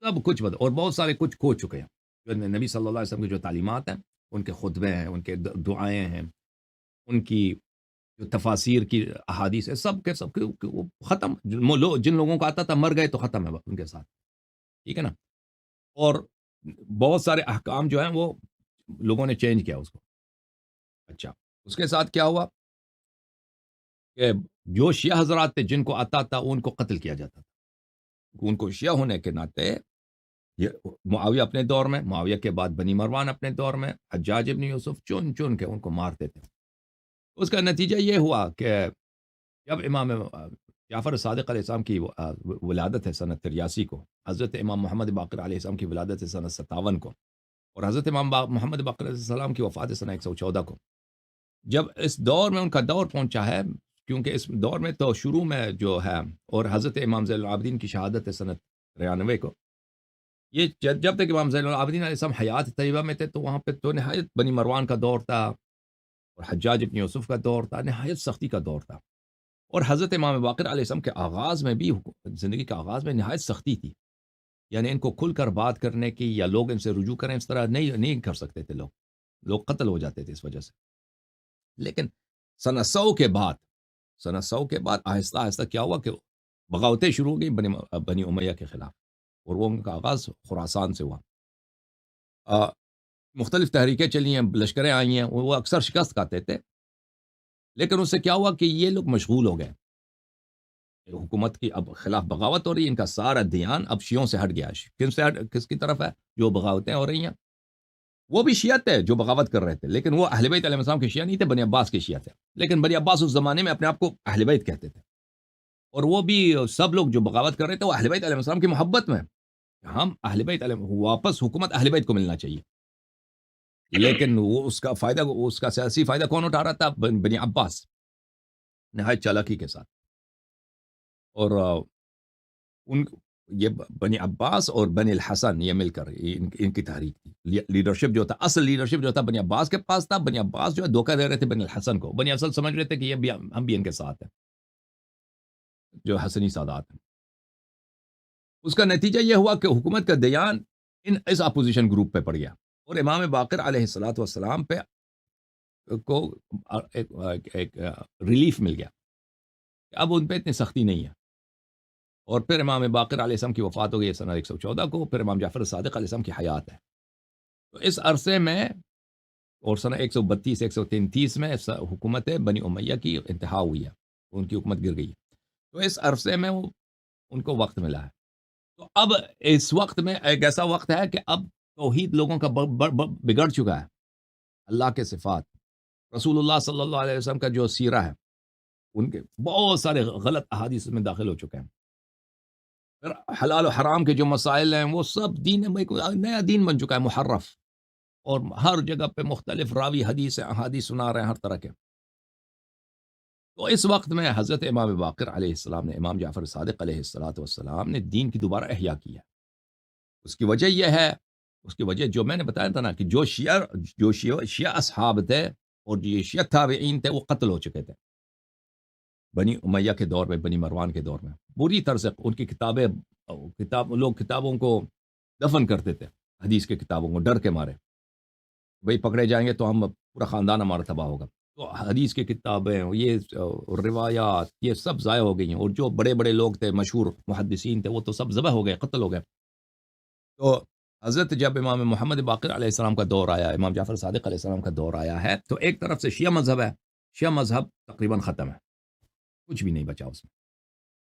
سب کچھ بدل، اور بہت سارے کچھ کھو چکے ہیں. جو نبی صلی اللہ علیہ وسلم کی جو تعلیمات ہیں، ان کے خطبے ہیں، ان کے دعائیں ہیں، ان کی جو تفاسیر کی احادیث ہے، سب کے وہ ختم. جن لوگوں کو آتا تھا مر گئے، تو ختم ہے ان کے ساتھ. ٹھیک ہے نا. اور بہت سارے احکام جو ہیں وہ لوگوں نے چینج کیا اس کو. اچھا، اس کے ساتھ کیا ہوا کہ جو شیعہ حضرات تھے جن کو آتا تھا ان کو قتل کیا جاتا تھا، ان کو شیعہ ہونے کے ناطے یہ معاویہ اپنے دور میں، معاویہ کے بعد بنی مروان اپنے دور میں، حجاج ابن یوسف چن چن کے ان کو مارتے تھے۔ اس کا نتیجہ یہ ہوا کہ جب امام جعفر صادق علیہ السلام کی ولادت ہے سنت 83 کو، حضرت امام محمد باقر علیہ السلام کی ولادت ہے سنت 57 کو، اور حضرت امام محمد باقر علیہ السلام کی وفات ہے سنہ 114 کو، جب اس دور میں ان کا دور پہنچا ہے، کیونکہ اس دور میں تو شروع میں جو ہے، اور حضرت امام زین العابدین کی شہادت ہے سنت 93 کو، یہ جب تک امام زین العابدین علیہ السلام حیات طیبہ میں تھے تو وہاں پہ تو نہایت بنی مروان کا دور تھا، اور حجاج ابن یوسف کا دور تھا، نہایت سختی کا دور تھا، اور حضرت امام باقر علیہ السلام کے آغاز میں بھی زندگی کا آغاز میں نہایت سختی تھی، یعنی ان کو کھل کر بات کرنے کی یا لوگ ان سے رجوع کریں اس طرح نہیں کر سکتے تھے، لوگ قتل ہو جاتے تھے اس وجہ سے۔ لیکن سنہ 100 کے بعد آہستہ آہستہ کیا ہوا کہ بغاوتیں شروع ہو گئی بنی امیہ کے خلاف، اور وہ ان کا آغاز خراسان سے ہوا۔ مختلف تحریکیں چلی ہیں، لشکریں آئی ہیں، وہ اکثر شکست کھاتے تھے، لیکن اس سے کیا ہوا کہ یہ لوگ مشغول ہو گئے، حکومت کی اب خلاف بغاوت ہو رہی ہے، ان کا سارا دھیان اب شیعوں سے ہٹ گیا۔ کس کی طرف ہے؟ جو بغاوتیں ہو رہی ہیں وہ بھی شیعہ تھے جو بغاوت کر رہے تھے، لیکن وہ اہل بیت علیہ السلام کے شیعہ نہیں تھے، بنی عباس کے شیعہ تھے، لیکن بنی عباس اس زمانے میں اپنے آپ کو اہل بیت کہتے تھے، اور وہ بھی سب لوگ جو بغاوت کر رہے تھے وہ اہل بیت علیہ السلام کی محبت میں، ہم اہل بیت علیہ واپس حکومت اہل بیت کو ملنا چاہیے، لیکن وہ اس کا سیاسی فائدہ کون اٹھا رہا تھا؟ بنی عباس، نہایت چالاکی کے ساتھ، اور ان یہ بنی عباس اور بنی الحسن یہ مل کر ان کی تحریک تھی، لیڈرشپ جو تھا، اصل لیڈرشپ جو تھا بنی عباس کے پاس تھا، بنی عباس جو ہے دھوکہ دے رہے تھے بنی الحسن کو، بنی اصل سمجھ رہے تھے کہ یہ بھی ہم بھی ان کے ساتھ ہیں، جو حسنی سادات ہیں۔ اس کا نتیجہ یہ ہوا کہ حکومت کا دھیان اس اپوزیشن گروپ پہ پڑ گیا، اور امام باقر علیہ الصلوۃ والسلام پہ کو ایک ریلیف مل گیا کہ اب ان پہ اتنی سختی نہیں ہے، اور پھر امام باقر علیہ السلام کی وفات ہو گئی سنہ 114 کو، پھر امام جعفر صادق علیہ السلام کی حیات ہے، تو اس عرصے میں، اور سنہ 132 133 میں حکومت بنی امیہ کی انتہا ہوئی ہے، ان کی حکومت گر گئی ہے، تو اس عرصے میں ان کو وقت ملا ہے، تو اب اس وقت میں ایک ایسا وقت ہے کہ اب توحید لوگوں کا بگڑ چکا ہے، اللہ کے صفات، رسول اللہ صلی اللہ علیہ وسلم کا جو سیرہ ہے، ان کے بہت سارے غلط احادیث میں داخل ہو چکے ہیں، پھر حلال و حرام کے جو مسائل ہیں وہ سب دین میں نیا دین بن چکا ہے، محرف، اور ہر جگہ پہ مختلف راوی احادیث سنا رہے ہیں ہر طرح کے، تو اس وقت میں حضرت امام باقر علیہ السلام نے، امام جعفر صادق علیہ الصلوۃ والسلام نے دین کی دوبارہ احیا کی ہے۔ اس کی وجہ یہ ہے، اس کی وجہ جو میں نے بتایا تھا نا کہ جو شیعہ اصحاب تھے اور جو شیعہ تابعین تھے وہ قتل ہو چکے تھے بنی امیہ کے دور میں، بنی مروان کے دور میں، بری طرح سے ان کی لوگ کتابوں کو دفن کرتے تھے، حدیث کے کتابوں کو ڈر کے مارے، بھئی پکڑے جائیں گے تو ہم پورا خاندان ہمارا تباہ ہوگا، تو حدیث کی کتابیں، یہ روایات، یہ سب ضائع ہو گئی ہیں، اور جو بڑے بڑے لوگ تھے، مشہور محدثین تھے، وہ تو سب ذبح ہو گئے، قتل ہو گئے، تو حضرت جب امام محمد باقر علیہ السلام کا دور آیا، امام جعفر صادق علیہ السلام کا دور آیا ہے، تو ایک طرف سے شیعہ مذہب ہے، شیعہ مذہب تقریباً ختم ہے، کچھ بھی نہیں بچا اس میں،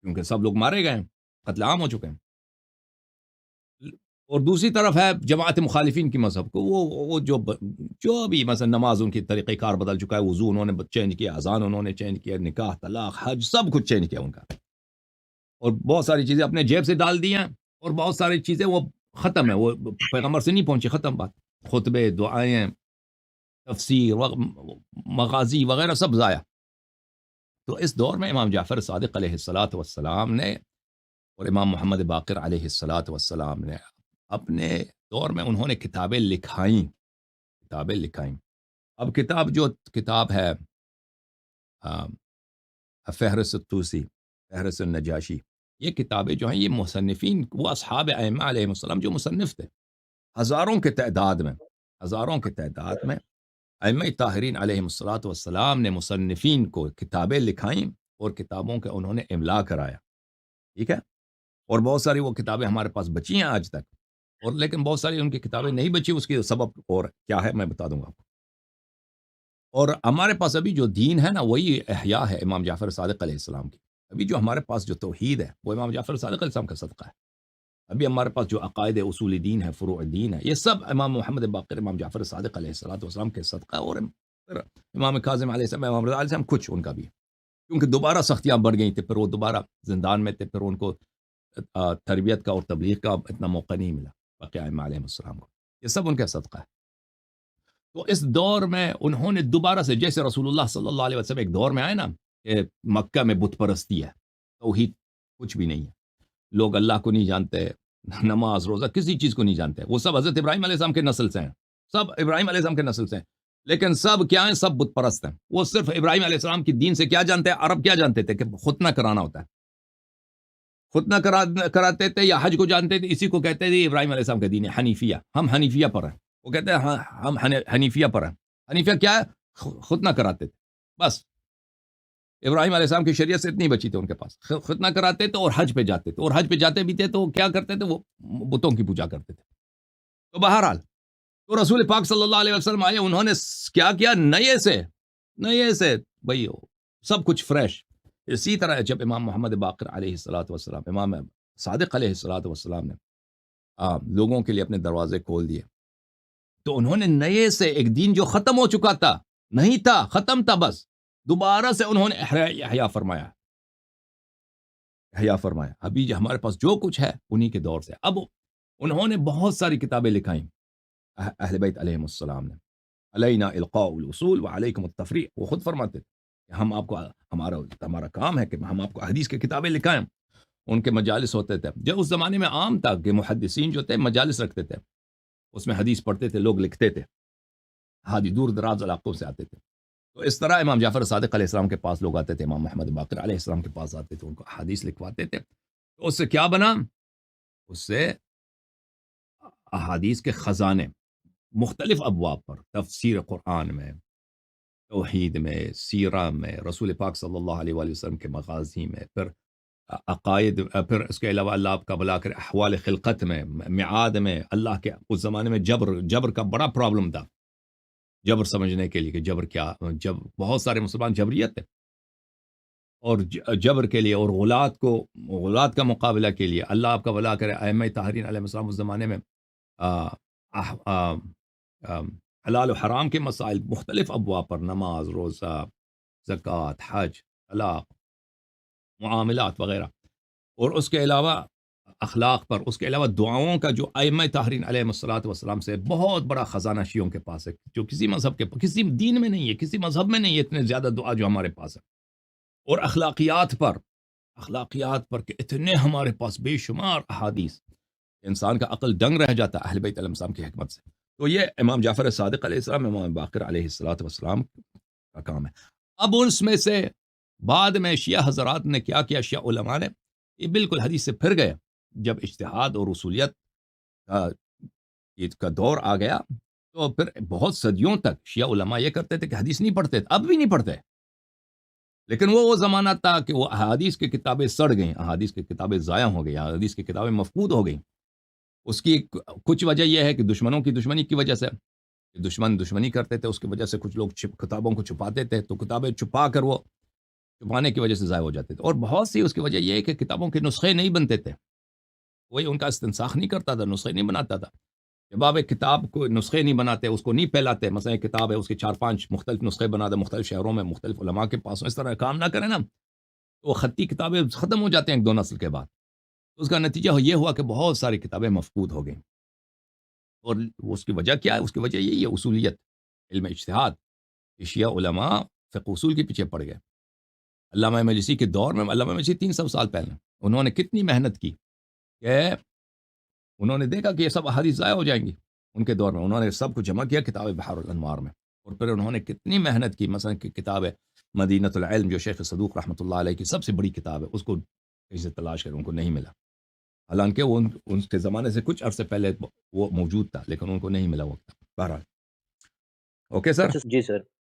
کیونکہ سب لوگ مارے گئے ہیں، قتل عام ہو چکے ہیں، اور دوسری طرف ہے جماعت مخالفین کی مذہب کو، وہ جو بھی مثلا نماز ان کی طریقہ کار بدل چکا ہے، وضو انہوں نے چینج کیا، اذان انہوں نے چینج کیا، نکاح، طلاق، حج، سب کچھ چینج کیا ان کا، اور بہت ساری چیزیں اپنے جیب سے ڈال دی ہیں، اور بہت ساری چیزیں وہ ختم ہے، وہ پیغمبر سے نہیں پہنچی، ختم بات، خطبے، دعائیں، تفسیر، مغازی وغیرہ سب ضائع، تو اس دور میں امام جعفر صادق علیہ الصلوۃ والسلام نے اور امام محمد باقر علیہ الصلوۃ والسلام نے اپنے دور میں انہوں نے کتابیں لکھائیں۔ اب کتاب ہے فہرست الطوسی، فہرست النجاشی، یہ کتابیں جو ہیں یہ مصنفین، وہ اصحاب ائمہ علیہ السلام جو مصنف تھے، ہزاروں کے تعداد میں ائمہ طاہرین علیہ الصلوۃ والسلام نے مصنفین کو کتابیں لکھائیں، اور کتابوں کا انہوں نے املا کرایا، ٹھیک ہے، اور بہت ساری وہ کتابیں ہمارے پاس بچی ہیں آج تک، اور لیکن بہت ساری ان کی کتابیں نہیں بچی، اس کی سبب اور کیا ہے میں بتا دوں گا آپ کو، اور ہمارے پاس ابھی جو دین ہے نا وہی احیاء ہے امام جعفر صادق علیہ السلام کی. ابھی جو ہمارے پاس جو توحید ہے وہ امام جعفر صادق علیہ السلام کا صدقہ ہے. ابھی ہمارے پاس جو عقائد اصول دین ہے، فروع دین ہے، یہ سب امام محمد باقر امام جعفر صادق علیہ السلام کے صدقہ ہے. اور پھر امام کاظم علیہ السلام، امام رضا علیہ السلام، کچھ ان کا بھی ہے. کیونکہ دوبارہ سختیاں بڑھ گئی تھیں، پھر وہ دوبارہ زندان میں تھے، پھر ان کو تربیت کا اور تبلیغ کا اتنا موقع نہیں ملا باقی ائمہ علیہ السلام کو. یہ سب ان کا صدقہ ہے. تو اس دور میں انہوں نے دوبارہ سے، جیسے رسول اللہ صلی اللہ علیہ وسلم ایک دور میں آئے نا کہ مکہ میں بت پرستی ہے، توحید کچھ بھی نہیں ہے، لوگ اللہ کو نہیں جانتے، نماز روزہ کسی چیز کو نہیں جانتے. وہ سب حضرت ابراہیم علیہ السلام کے نسل سے ہیں، سب ابراہیم علیہ السلام کے نسل سے ہیں، لیکن سب کیا ہیں؟ سب بت پرست ہیں. وہ صرف ابراہیم علیہ السلام کی دین سے کیا جانتے ہیں؟ عرب کیا جانتے تھے کہ ختنہ کرانا ہوتا ہے، ختنہ کراتے تھے، یا حج کو جانتے تھے. اسی کو کہتے تھے ابراہیم علیہ السلام کا دین ہے حنیفیہ. ہم حنیفیہ پر ہیں. وہ کہتے ہیں ہاں ہم حنیفیہ پر ہیں. حنیفیہ کیا ہے؟ ختنہ کراتے تھے بس. ابراہیم علیہ السلام کی شریعت سے اتنی بچی تھی ان کے پاس. ختنہ کراتے تھے اور حج پہ جاتے تھے، اور حج پہ جاتے بھی تھے تو کیا کرتے تھے؟ وہ بتوں کی پوجا کرتے تھے. تو بہرحال تو رسول پاک صلی اللہ علیہ وسلم آئے، انہوں نے کیا نئے سے بھائی سب کچھ فریش. اسی طرح جب امام محمد باقر علیہ الصلوۃ والسلام، امام صادق علیہ الصلوۃ والسلام نے لوگوں کے لیے اپنے دروازے کھول دیے، تو انہوں نے نئے سے ایک دین جو ختم ہو چکا تھا، نہیں تھا، ختم تھا، بس دوبارہ سے انہوں نے احیا فرمایا. ابھی جو ہمارے پاس جو کچھ ہے انہی کے دور سے. اب انہوں نے بہت ساری کتابیں لکھائیں اہل بیت علیہم السلام نے. علینا القاء الاصول وعلیکم التفریع. وہ خود فرماتے تھے کہ ہم آپ کو، ہمارا کام ہے کہ ہم آپ کو حدیث کی کتابیں لکھائیں. ان کے مجالس ہوتے تھے. جو اس زمانے میں عام تھا کہ محدثین جو تھے مجالس رکھتے تھے، اس میں حدیث پڑھتے تھے، لوگ لکھتے تھے، ہادی دور دراز علاقوں سے آتے تھے. تو اس طرح امام جعفر صادق علیہ السلام کے پاس لوگ آتے تھے، امام محمد باقر علیہ السلام کے پاس آتے تھے، ان کو حدیث لکھواتے تھے. تو اس سے کیا بنا؟ اس سے احادیث کے خزانے مختلف ابواب پر، تفسیر قرآن میں، توحید میں، سیرہ میں، رسول پاک صلی اللہ علیہ وآلہ وسلم کے مغازی میں، پھر عقائد، پھر اس کے علاوہ اللہ آپ کا بلا کر احوال خلقت میں، میعاد میں. اللہ کے اس زمانے میں جبر کا بڑا پرابلم تھا. جبر سمجھنے کے لیے کہ جبر کیا، جب بہت سارے مسلمان جبریت تھے، اور جبر کے لیے اور غلات کا مقابلہ کے لیے اللہ آپ کا بلا کرے ائمہ طاہرین علیہ السلام اس زمانے میں حلال و حرام کے مسائل مختلف ابواب پر، نماز، روزہ، زکوٰۃ، حج، طلاق، معاملات وغیرہ، اور اس کے علاوہ اخلاق پر، اس کے علاوہ دعاؤں کا جو ائمہ طاہرین علیہ السلام سے بہت بڑا خزانہ شیعوں کے پاس ہے، جو کسی مذہب کے، کسی دین میں نہیں ہے، کسی مذہب میں نہیں ہے اتنے زیادہ دعا جو ہمارے پاس ہے. اور اخلاقیات پر کہ اتنے ہمارے پاس بے شمار احادیث، انسان کا عقل دنگ رہ جاتا اہل بیت علیہ السلام کی حکمت سے. تو یہ امام جعفر صادق علیہ السلام، امام باقر علیہ السلام کا کام ہے. اب اس میں سے بعد میں شیعہ حضرات نے کیا کیا، شیعہ علماء نے یہ بالکل حدیث سے پھر گئے. جب اجتہاد اور اصولیت کا دور آ گیا تو پھر بہت صدیوں تک شیعہ علماء یہ کرتے تھے کہ حدیث نہیں پڑھتے، اب بھی نہیں پڑھتے. لیکن وہ زمانہ تھا کہ وہ احادیث کی کتابیں سڑ گئیں، احادیث کی کتابیں ضائع ہو گئی، احادیث کی کتابیں مفقود ہو گئیں. اس کی کچھ وجہ یہ ہے کہ دشمنوں کی دشمنی کی وجہ سے، دشمن دشمنی کرتے تھے، اس کی وجہ سے کچھ لوگ کتابوں کو چھپاتے تھے، تو کتابیں چھپا کر وہ چھپانے کی وجہ سے ضائع ہو جاتے تھے. اور بہت سی اس کی وجہ یہ ہے کہ کتابوں کے نسخے نہیں بنتے تھے، کوئی ان کا استنساخ نہیں کرتا تھا، نسخے نہیں بناتا تھا. جب آپ ایک کتاب کو نسخے نہیں بناتے، اس کو نہیں پھیلاتے، مثلا ایک کتاب ہے اس کے 4-5 مختلف نسخے بنا دے مختلف شہروں میں، مختلف علماء کے پاس، اس طرح کام نہ کریں نا، تو خطی کتابیں ختم ہو جاتے ہیں 1-2 نسل کے بعد. اس کا نتیجہ یہ ہوا کہ بہت ساری کتابیں مفقود ہو گئیں. اور اس کی وجہ کیا ہے؟ اس کی وجہ یہی ہے اصولیت، علم اجتہاد. شیعہ علماء فقہ اصول کے پیچھے پڑ گئے. علامہ مجلسی کے دور میں، علامہ مجلسی 300 سال پہلے انہوں نے کتنی محنت کی کہ انہوں نے دیکھا کہ یہ سب احادیث ضائع ہو جائیں گی. ان کے دور میں انہوں نے سب کو جمع کیا کتاب بحار الانوار میں، اور پھر انہوں نے کتنی محنت کی. مثلا کہ کتاب مدینۃ العلم جو شیخ صدوق رحمۃ اللہ علیہ کی سب سے بڑی کتاب ہے، اس کو کہیں سے تلاش کریں، ان کو نہیں ملا. حالانکہ وہ ان کے زمانے سے کچھ عرصے پہلے وہ موجود تھا، لیکن ان کو نہیں ملا وہ کتاب. بہرحال اوکے سر. اچھا جی سر.